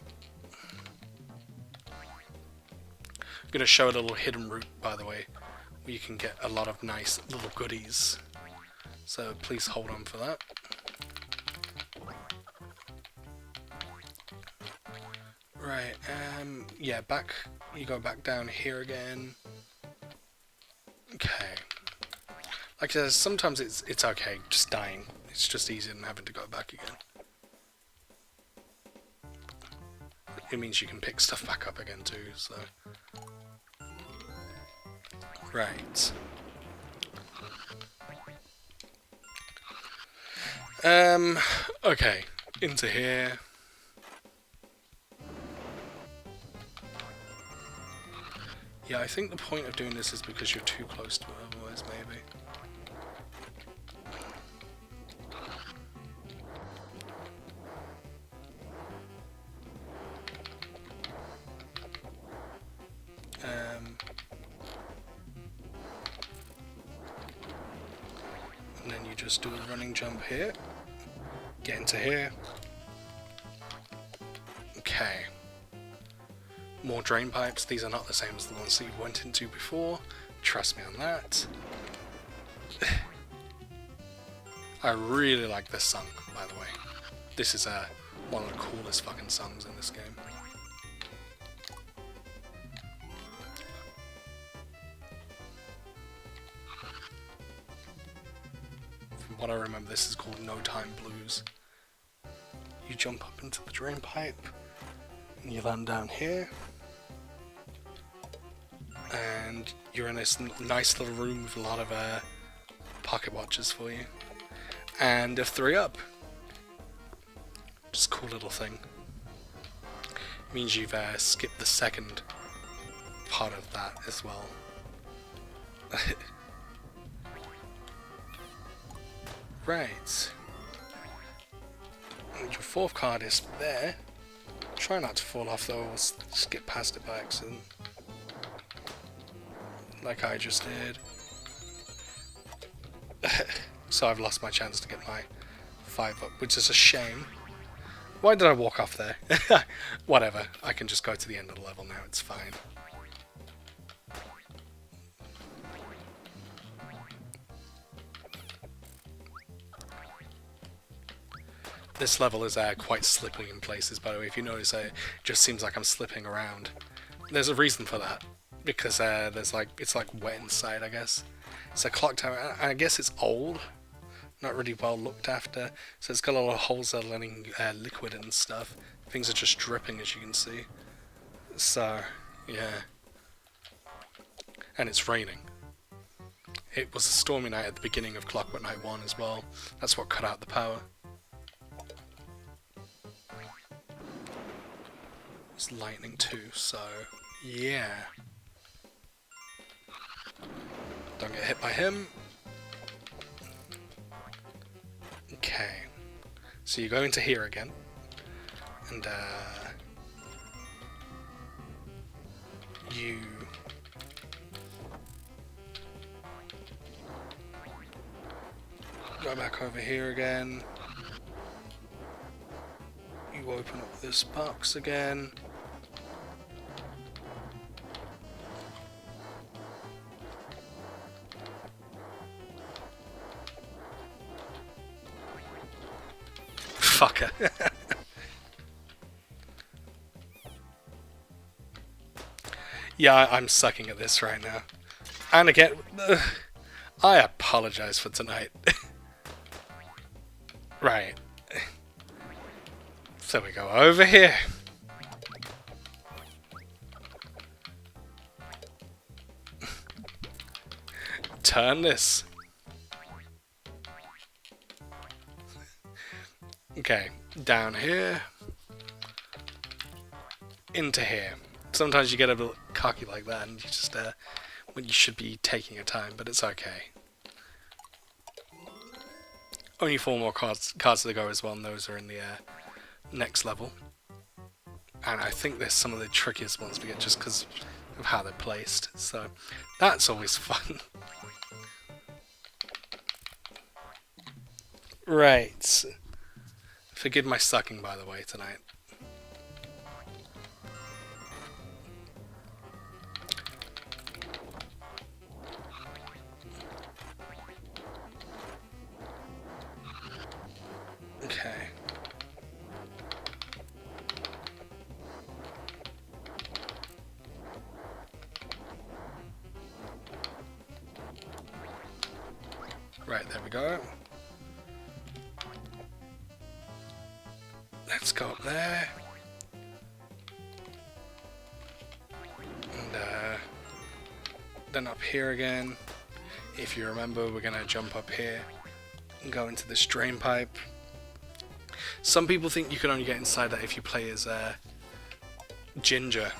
I'm going to show a little hidden route, by the way, where you can get a lot of nice little goodies. So please hold on for that. Right, yeah, you go back down here again. Okay. Like I said, sometimes it's okay, just dying. It's just easier than having to go back again. It means you can pick stuff back up again too, so... Right. Okay, into here. Yeah, I think the point of doing this is because you're too close to it otherwise, maybe. And then you just do a running jump here. Get into here. Okay. More drain pipes. These are not the same as the ones that you went into before. Trust me on that. I really like this song, by the way. This is one of the coolest fucking songs in this game. From what I remember, this is called No Time Blues. You jump up into the drain pipe, and you land down here. And you're in this nice little room with a lot of pocket watches for you. And a 3-up. Just a cool little thing. Means you've skipped the second part of that as well. Right. And your 4th card is there. Try not to fall off though, or skip past it by accident. Like I just did. So I've lost my chance to get my 5 up, which is a shame. Why did I walk off there? Whatever, I can just go to the end of the level now, it's fine. This level is quite slippy in places, by the way. If you notice, it just seems like I'm slipping around. There's a reason for that, because there's like it's like wet inside, I guess. It's a clock tower, and I guess it's old, not really well looked after, so it's got a lot of holes that are letting liquid and stuff. Things are just dripping, as you can see. So, yeah. And it's raining. It was a stormy night at the beginning of Clockwork Knight 1 as well. That's what cut out the power. It's lightning too, so yeah. Don't get hit by him. Okay. So you go into here again. And you go back over here again. You open up this box again. Fucker. Yeah, I'm sucking at this right now. And again, I apologize for tonight. Right. So we go over here. Turn this. Okay, down here. Into here. Sometimes you get a bit cocky like that and you just, when you should be taking your time, but it's okay. Only 4 more cards to go as well, and those are in the next level. And I think they're some of the trickiest ones to get just because of how they're placed, so that's always fun. Right. Forgive my sucking, by the way, tonight. Okay. Right, there we go. Let's go up there. And then up here again. If you remember, we're gonna jump up here and go into this drain pipe. Some people think you can only get inside that if you play as Ginger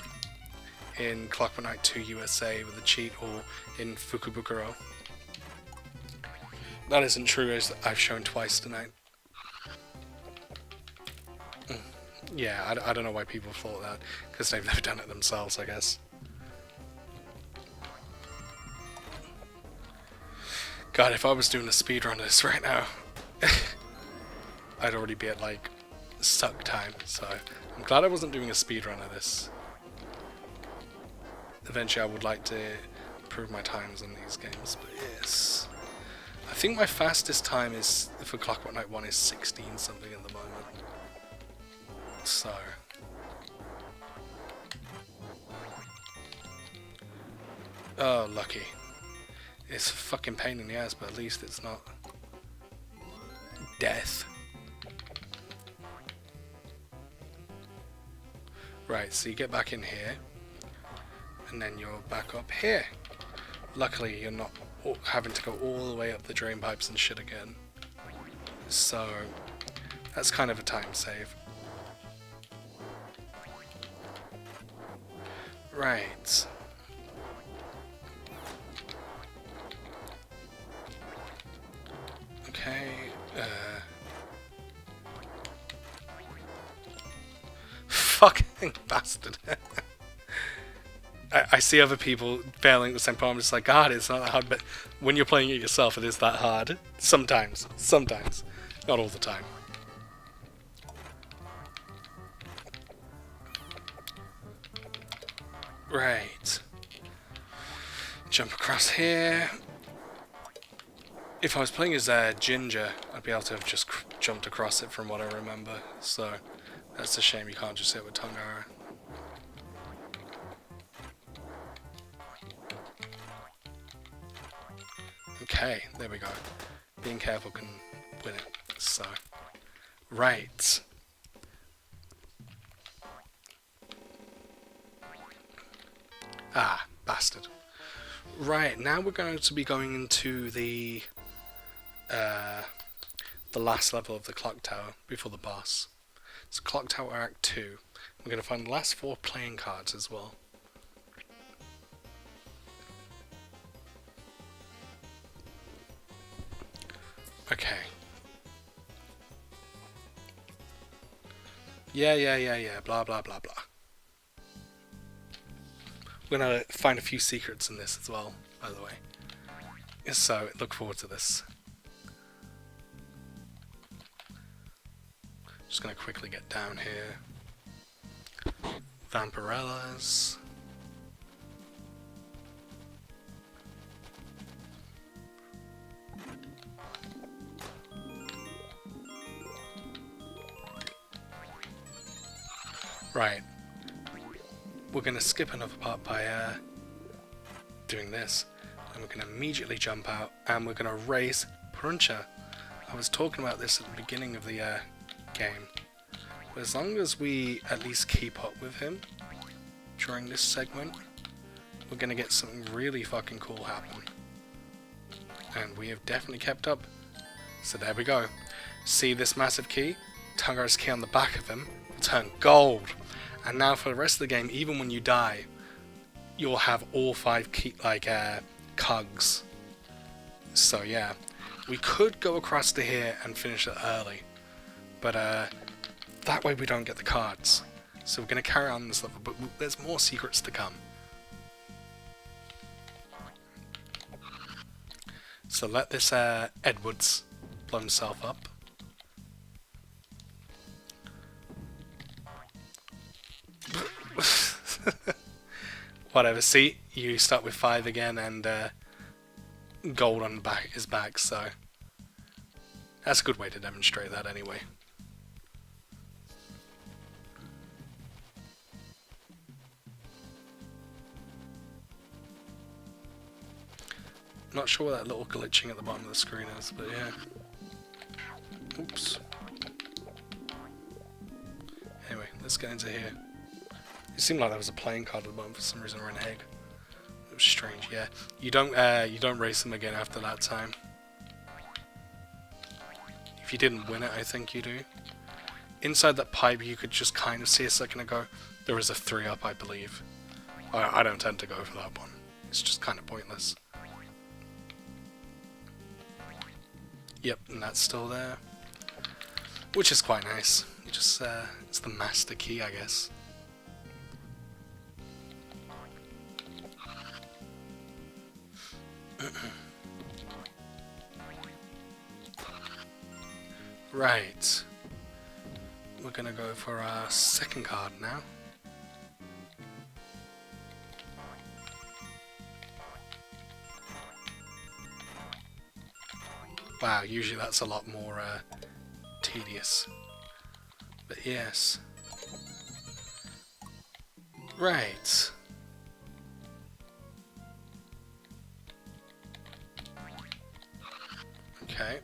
in Clockwork Knight 2 USA with a cheat, or in Fukubukuro. That isn't true, as I've shown twice tonight. Yeah, I don't know why people thought that, because they've never done it themselves, I guess. God, if I was doing a speedrun of this right now, I'd already be at, like, suck time, so I'm glad I wasn't doing a speedrun of this. Eventually I would like to improve my times on these games, but yes. I think my fastest time is, for Clockwork Knight 1, is 16 something at the moment. So. Oh, lucky. It's a fucking pain in the ass, but at least it's not death. Right, so you get back in here, and then you're back up here. Luckily, you're not having to go all the way up the drain pipes and shit again. So, that's kind of a time save. Right. Okay, fucking bastard. I see other people failing at the same point. I'm just like, God, it's not that hard, but when you're playing it yourself, it is that hard. Sometimes. Not all the time. Right. Jump across here. If I was playing as Ginger, I'd be able to have just jumped across it from what I remember. So, that's a shame you can't just hit with tongue arrow. Okay, there we go. Being careful can win it. So, right. Ah, bastard. Right, now we're going to be going into the last level of the clock tower before the boss. It's Clock Tower Act 2. We're going to find the last 4 playing cards as well. Okay. Yeah, blah blah blah blah. We're going to find a few secrets in this as well, by the way. So, look forward to this. Just going to quickly get down here. Vampirellas. Right. We're going to skip another part by doing this. And we're going to immediately jump out and we're going to race Pruncha. I was talking about this at the beginning of the game. But as long as we at least keep up with him during this segment, we're going to get something really fucking cool happen. And we have definitely kept up. So there we go. See this massive key? Tungar's key on the back of him will turn gold. And now for the rest of the game, even when you die, you'll have all 5 key, cogs. So yeah, we could go across to here and finish it early. But that way we don't get the cards. So we're going to carry on this level, but there's more secrets to come. So let this Edwards blow himself up. Whatever, see, you start with 5 again and gold on his back, so that's a good way to demonstrate that anyway. Not sure what that little glitching at the bottom of the screen is, but yeah. Oops. Anyway, let's get into here. It seemed like there was a playing card at the bottom for some reason, or an egg. It was strange, yeah. You don't race them again after that time. If you didn't win it, I think you do. Inside that pipe, you could just kind of see a second ago. There is a 3-up, I believe. I don't tend to go for that one. It's just kind of pointless. Yep, and that's still there. Which is quite nice. You just, it's the master key, I guess. Right. We're gonna go for our second card now. Wow, usually that's a lot more tedious. But yes. Right. Okay.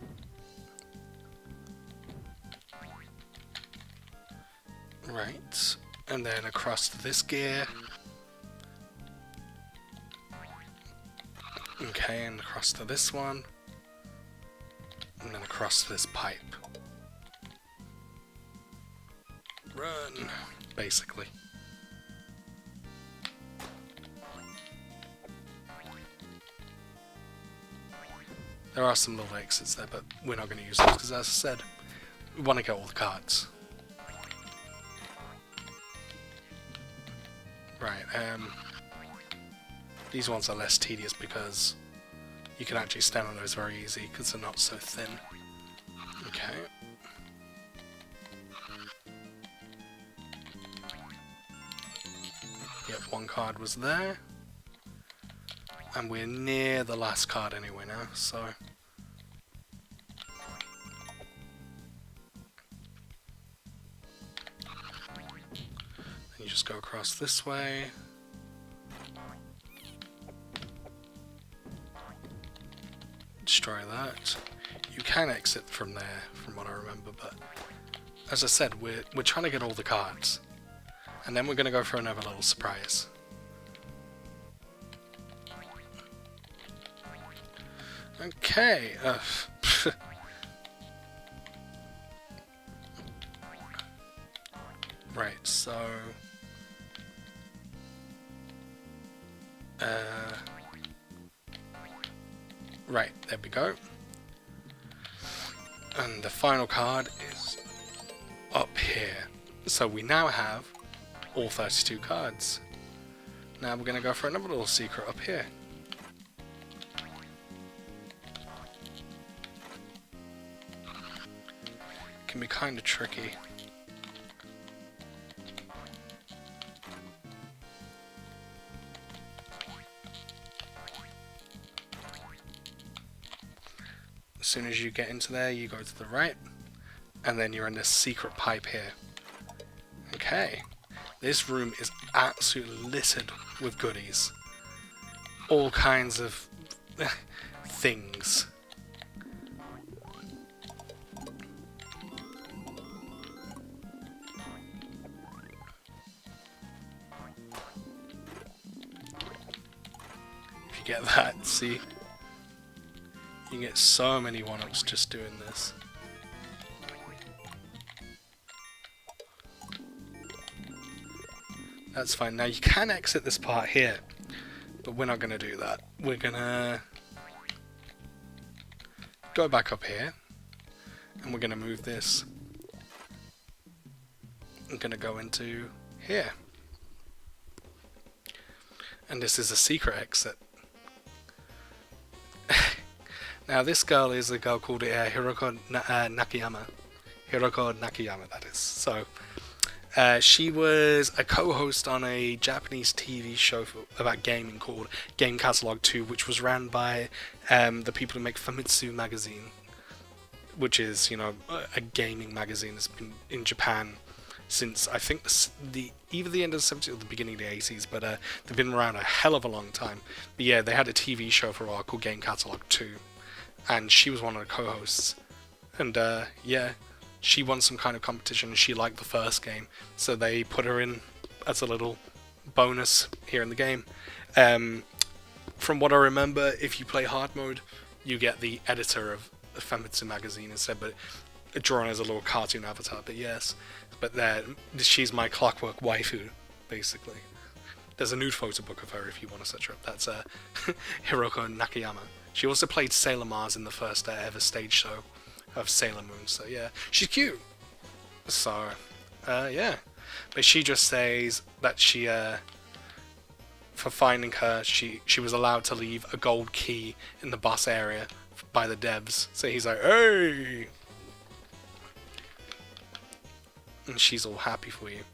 Right. And then across to this gear. Okay, and across to this one. And then across to this pipe. Run, basically. There are some little exits there, but we're not going to use those because, as I said, we want to get all the cards. Right, these ones are less tedious because you can actually stand on those very easy because they're not so thin. Okay. Yep, one card was there. And we're near the last card anyway now, so... You just go across this way. Destroy that. You can exit from there, from what I remember, but as I said, we're trying to get all the cards. And then we're going to go for another little surprise. Okay. Right, so... right, there we go. And the final card is up here. So we now have all 32 cards. Now we're going to go for another little secret up here. Can be kind of tricky. As soon as you get into there, you go to the right, and then you're in this secret pipe here. Okay, this room is absolutely littered with goodies. All kinds of things. If you get that, see? You can get so many one-ups just doing this. That's fine. Now you can exit this part here, but we're not going to do that. We're going to go back up here, and we're going to move this. I'm going to go into here. And this is a secret exit. Now this girl is a girl called Hiroko Nakayama. Hiroko Nakayama, that is. So, she was a co-host on a Japanese TV show about gaming called Game Catalog 2, which was ran by the people who make Famitsu magazine, which is, you know, a gaming magazine that's been in Japan since, I think, either the end of the 70s or the beginning of the 80s, but they've been around a hell of a long time. But yeah, they had a TV show for a while called Game Catalog 2. And she was one of the co-hosts, and yeah, she won some kind of competition, and she liked the first game, so they put her in as a little bonus here in the game. From what I remember, if you play hard mode, you get the editor of Famitsu magazine instead, but drawn as a little cartoon avatar, but yes. But she's my Clockwork waifu, basically. There's a nude photo book of her if you want to search her up. That's Hiroko Nakayama. She also played Sailor Mars in the first ever stage show of Sailor Moon, so yeah, she's cute. So, yeah. But she just says that she, for finding her, she was allowed to leave a gold key in the boss area by the devs. So he's like, hey! And she's all happy for you.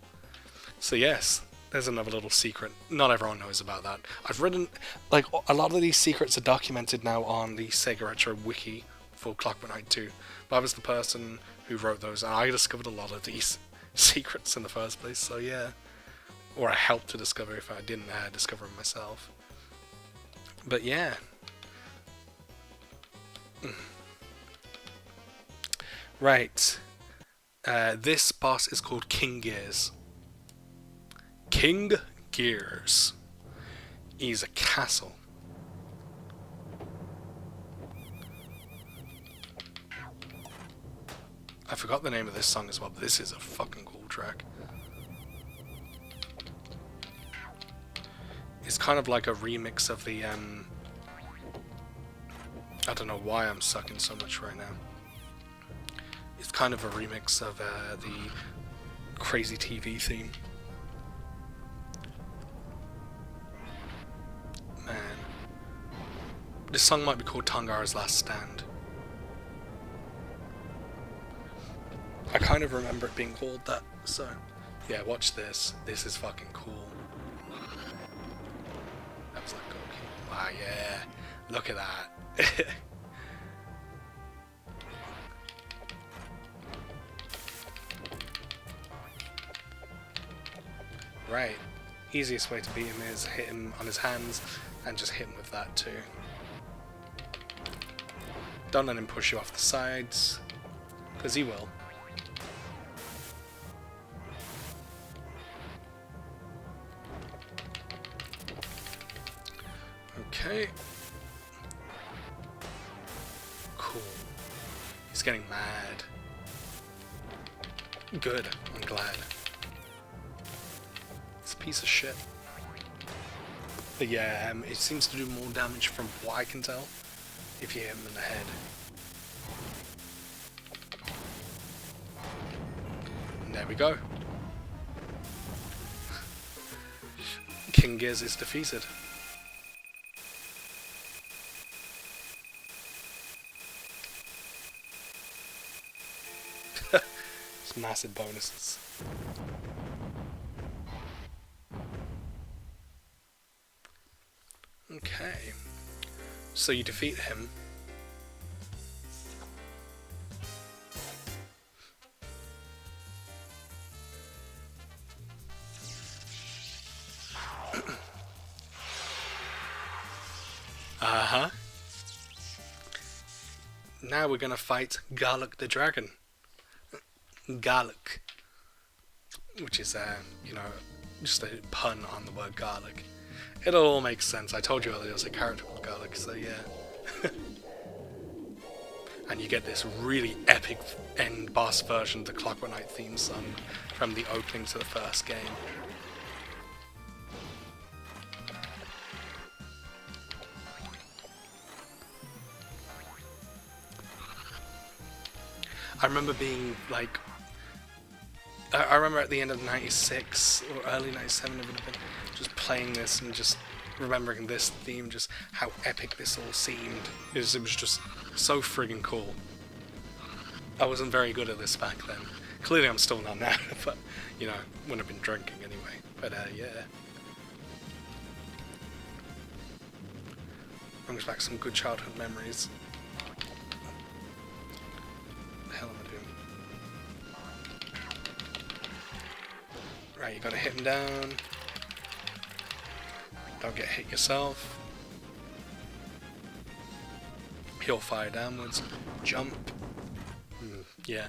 So yes. There's another little secret. Not everyone knows about that. I've written, like, a lot of these secrets are documented now on the Sega Retro Wiki for Clockwork Knight 2. But I was the person who wrote those, and I discovered a lot of these secrets in the first place, so yeah. Or I helped to discover if I didn't discover them myself. But yeah. Right. This boss is called King Gears. King Gears is a castle. I forgot the name of this song as well, but this is a fucking cool track. It's kind of like a remix of the, I don't know why I'm sucking so much right now. It's kind of a remix of the Crazy TV theme. Man. This song might be called Tongara's Last Stand. I kind of remember it being called that, so yeah, watch this. This is fucking cool. Ah, yeah. Look at that. Right. Easiest way to beat him is hit him on his hands and just hit him with that too. Don't let him push you off the sides, because he will. Okay. Cool. He's getting mad. Good. I'm glad. It's a piece of shit. But yeah, it seems to do more damage from what I can tell if you hit him in the head. And there we go. King Gears is defeated. It's massive bonuses. Okay, so you defeat him. Uh-huh. Now we're gonna fight Garlic the Dragon. Garlic. Which is, you know, just a pun on the word garlic. It'll all make sense. I told you earlier there's a character called Garlic, so yeah. And you get this really epic end boss version of the Clockwork Knight theme song from the opening to the first game. I remember being like, I remember at the end of '96 or early '97 it would have been, just playing this and just remembering this theme, just how epic this all seemed. It was just so friggin' cool. I wasn't very good at this back then. Clearly I'm still not now, but you know, when I've been drinking anyway. But yeah. Brings back some good childhood memories. What the hell am I doing? Right, you gotta hit him down. Don't get hit yourself. He'll fire downwards. Jump. Yeah.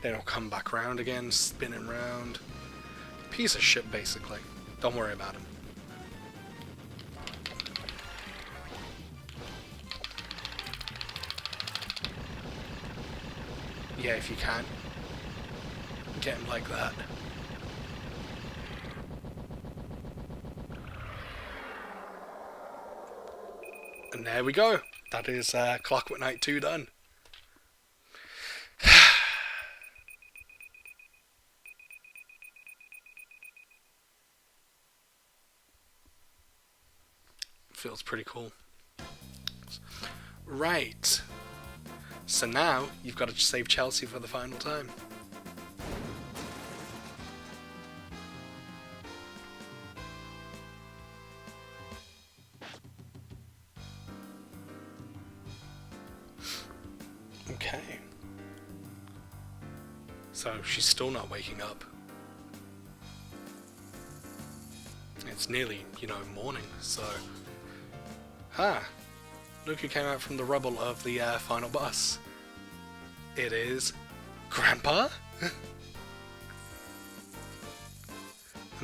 Then he'll come back round again, spinning round. Piece of shit, basically. Don't worry about him. Yeah, if you can. Get him like that. And there we go. That is Clockwork Knight 2 done. Feels pretty cool. Right. So now you've got to save Chelsea for the final time. Okay. So she's still not waking up. It's nearly, you know, morning, so... Look who came out from the rubble of the final boss. It is... Grandpa? And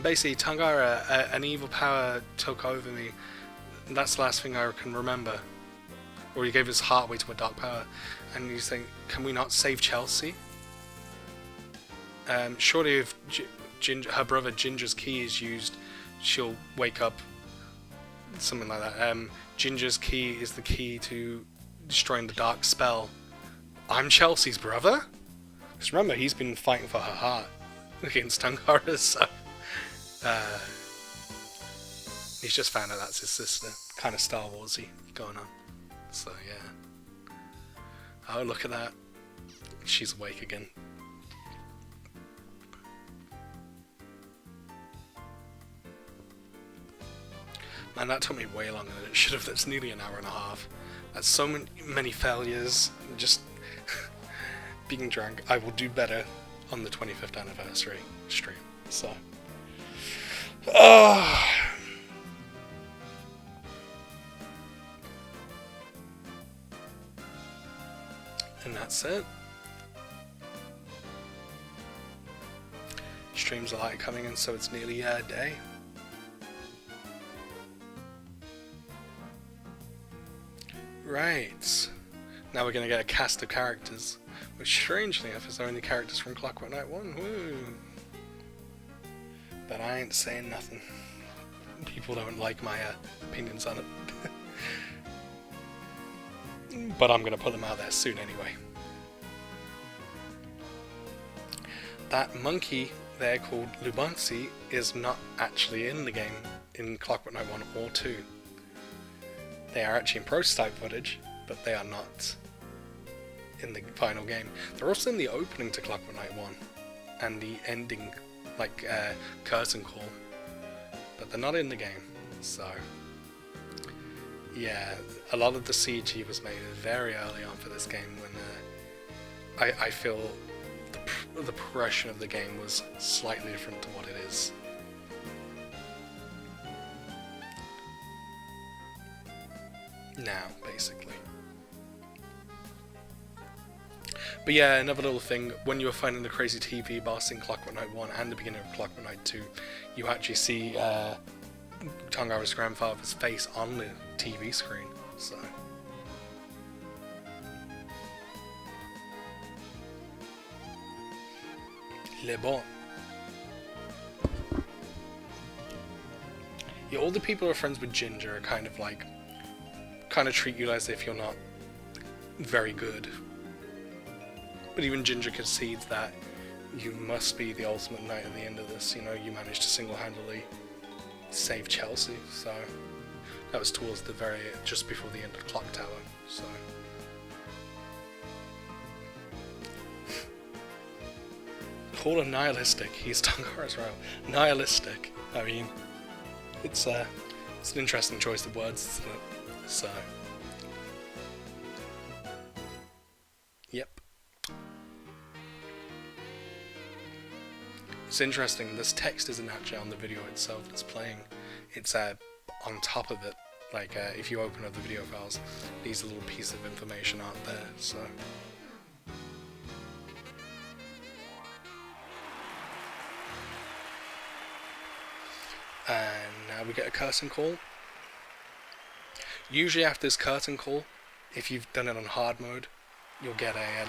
basically, Tangara, an evil power took over me. And that's the last thing I can remember. Or he gave his heart away to a dark power. And you think, can we not save Chelsea? Surely if her brother Ginger's key is used, she'll wake up. Something like that. Ginger's key is the key to destroying the dark spell. I'm Chelsea's brother? Because remember, he's been fighting for her heart against Tangara, so... he's just found out that's his sister. Kind of Star Wars-y going on. So, yeah. Oh, look at that. She's awake again. And that took me way longer than it should have. That's nearly an hour and a half. That's so many failures. Just being drunk. I will do better on the 25th anniversary stream. So. And that's it. Streams are like coming in, so it's nearly a day. Right. Now we're gonna get a cast of characters, which strangely enough is only characters from Clockwork Knight 1. Woo. But I ain't saying nothing. People don't like my opinions on it. But I'm gonna put them out there soon anyway. That monkey there called Lubansi is not actually in the game in Clockwork Knight 1 or 2. They are actually in prototype footage, but they are not in the final game. They're also in the opening to Clockwork Knight 1 and the ending, like curtain call, but they're not in the game. So yeah, a lot of the CG was made very early on for this game when I feel the progression of the game was slightly different to what it is. Now, basically. But yeah, another little thing, when you were fighting the crazy TV boss in Clockwork Knight 1 and the beginning of Clockwork Knight 2, you actually see Tongara's grandfather's face on the TV screen, so... Le bon. Yeah, all the people who are friends with Ginger are kind of treat you as if you're not very good. But even Ginger concedes that you must be the ultimate knight at the end of this. You know, you managed to single-handedly save Chelsea, so that was towards the just before the end of Clock Tower, so... Call him nihilistic, he's Tongara's rival. Nihilistic, I mean, it's an interesting choice of words, isn't it? So... Yep. It's interesting, this text isn't actually on the video itself that's playing, it's on top of it. Like, if you open up the video files, these little pieces of information aren't there, so... And now we get a curtain call. Usually after this curtain call, if you've done it on hard mode, you'll get a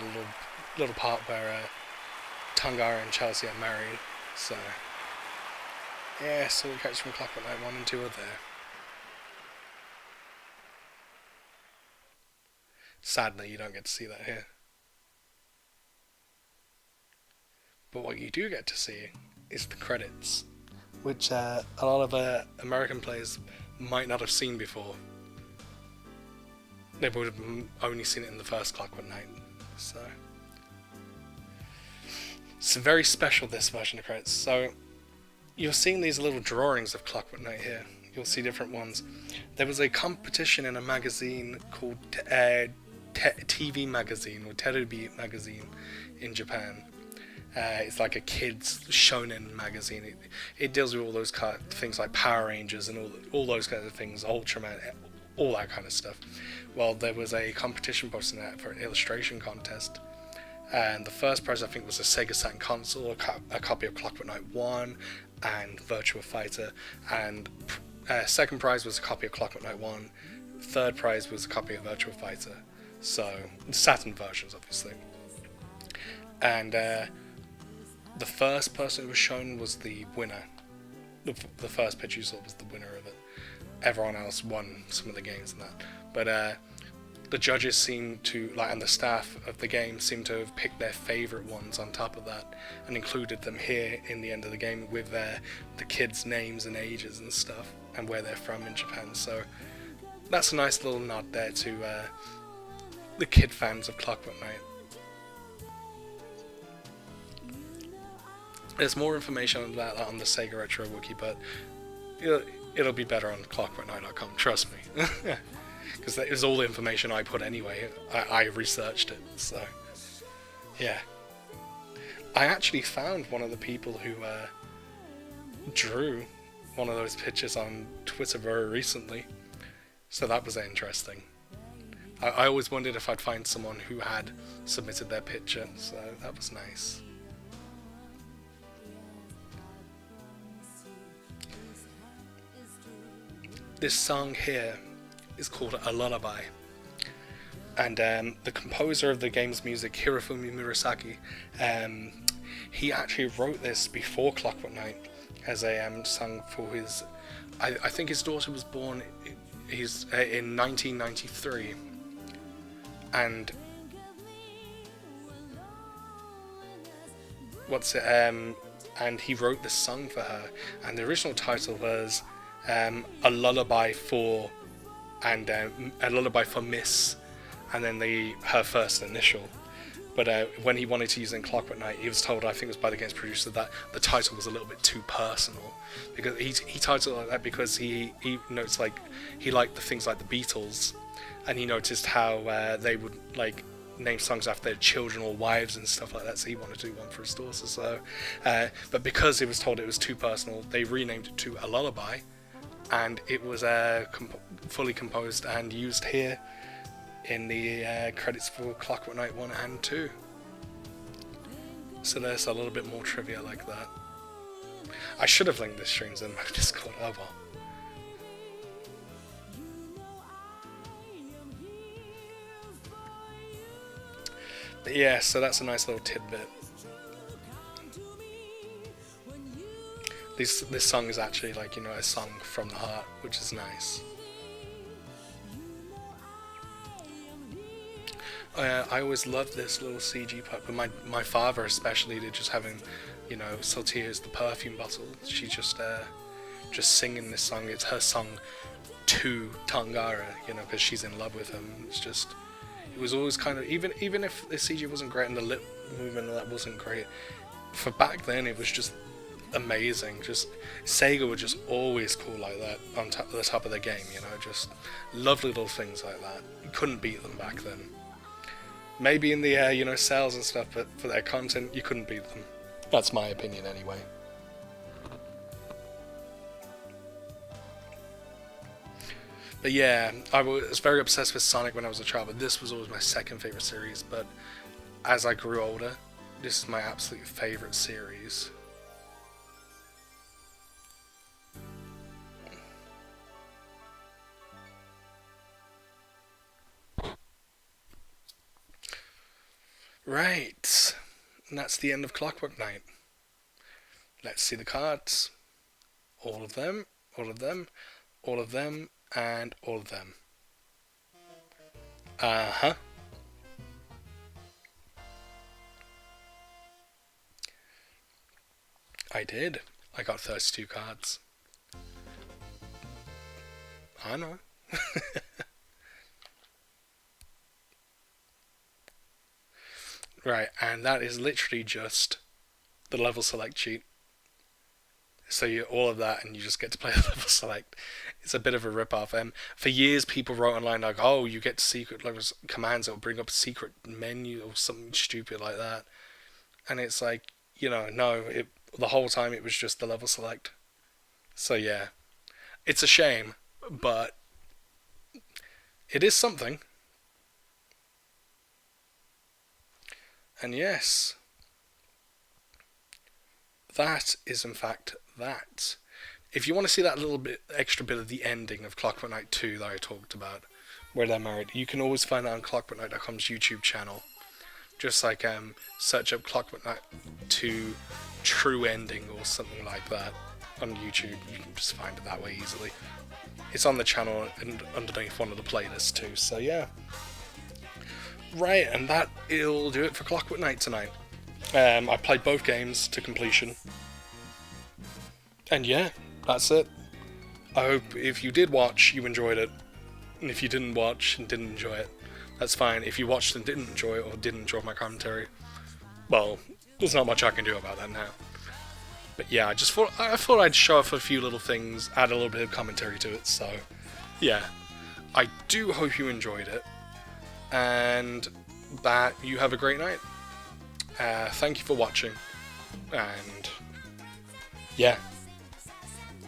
little part where Tongara and Chelsea are married. So yeah, so the characters from Clockwork Knight 1 and 2 are there. Sadly, you don't get to see that here. But what you do get to see is the credits, which a lot of American players might not have seen before. They would have only seen it in the first Clockwork Knight, so... It's very special, this version of credits. So, you're seeing these little drawings of Clockwork Knight here. You'll see different ones. There was a competition in a magazine called TV Magazine, or Terubi Magazine, in Japan. It's like a kids shonen magazine. It deals with all those kind of things like Power Rangers and all those kinds of things, Ultraman, all that kind of stuff. Well, there was a competition posted that for an illustration contest, and the first prize I think was a Sega Saturn console, a copy of Clockwork Knight 1 and Virtua Fighter, and second prize was a copy of Clockwork Knight 1, third prize was a copy of Virtua Fighter, so Saturn versions obviously. And the first person who was shown was the winner. The first picture you saw was the winner of it. Everyone else won some of the games and that. But the judges seemed to, and the staff of the game seemed to have picked their favourite ones on top of that and included them here in the end of the game with the kids' names and ages and stuff and where they're from in Japan. So that's a nice little nod there to the kid fans of Clockwork Knight. There's more information on that on the Sega Retro Wiki, but you know, It'll be better on clockworkknight.com, trust me. Because that is all the information I put anyway. I researched it, so yeah. I actually found one of the people who drew one of those pictures on Twitter very recently, so that was interesting. I always wondered if I'd find someone who had submitted their picture, so that was nice. This song here is called A Lullaby, and the composer of the game's music, Hirofumi Murasaki, he actually wrote this before Clockwork Knight as a song for his, I think his daughter was born in 1993, and and he wrote this song for her, and the original title was A Lullaby for, and A Lullaby for Miss, and then her first initial. But when he wanted to use it in Clockwork Knight, he was told, I think it was by the game's producer, that the title was a little bit too personal. Because he titled it like that because he notes, like, he liked the things like the Beatles, and he noticed how they would like name songs after their children or wives and stuff like that, so he wanted to do one for his daughter. So, but because he was told it was too personal, they renamed it to A Lullaby, and it was fully composed and used here in the credits for Clockwork Knight 1 and 2. So there's a little bit more trivia like that. I should have linked this streams in my Discord, oh well. But yeah, so that's a nice little tidbit. This song is actually, like, you know, a song from the heart, which is nice. I always loved this little CG part, but my father especially did, just having, you know, Saltia's the perfume bottle. She just singing this song. It's her song to Tangara, you know, because she's in love with him. It was always kind of, even if the CG wasn't great and the lip movement and that wasn't great, for back then it was just amazing. Just SEGA were just always cool like that on the top of the game, you know, just lovely little things like that. You couldn't beat them back then. Maybe in the you know, sales and stuff, but for their content, you couldn't beat them. That's my opinion anyway. But yeah, I was very obsessed with Sonic when I was a child, but this was always my second favourite series. But as I grew older, this is my absolute favourite series. Right, and that's the end of Clockwork Knight. Let's see the cards. All of them, all of them, all of them, and all of them. Uh-huh. I did. I got 32 cards. I know. Right, and that is literally just the level select sheet. So you all of that, and you just get to play the level select. It's a bit of a rip-off. For years, people wrote online like, "Oh, you get secret level commands that will bring up a secret menu or something stupid like that," and it's like, you know, no. The whole time it was just the level select. So yeah, it's a shame, but it is something. And yes, that is in fact that. If you want to see that little bit extra bit of the ending of Clockwork Knight 2 that I talked about, where they're married, you can always find that on clockworkknight.com's YouTube channel. Just like search up Clockwork Knight 2 True Ending or something like that on YouTube. You can just find it that way easily. It's on the channel and underneath one of the playlists too, so yeah. Right, and that'll do it for Clockwork Knight tonight. I played both games to completion. And yeah, that's it. I hope if you did watch, you enjoyed it. And if you didn't watch and didn't enjoy it, that's fine. If you watched and didn't enjoy it or didn't enjoy my commentary, well, there's not much I can do about that now. But yeah, I thought I'd show off a few little things, add a little bit of commentary to it. So yeah, I do hope you enjoyed it, and that you have a great night. Thank you for watching, and yeah.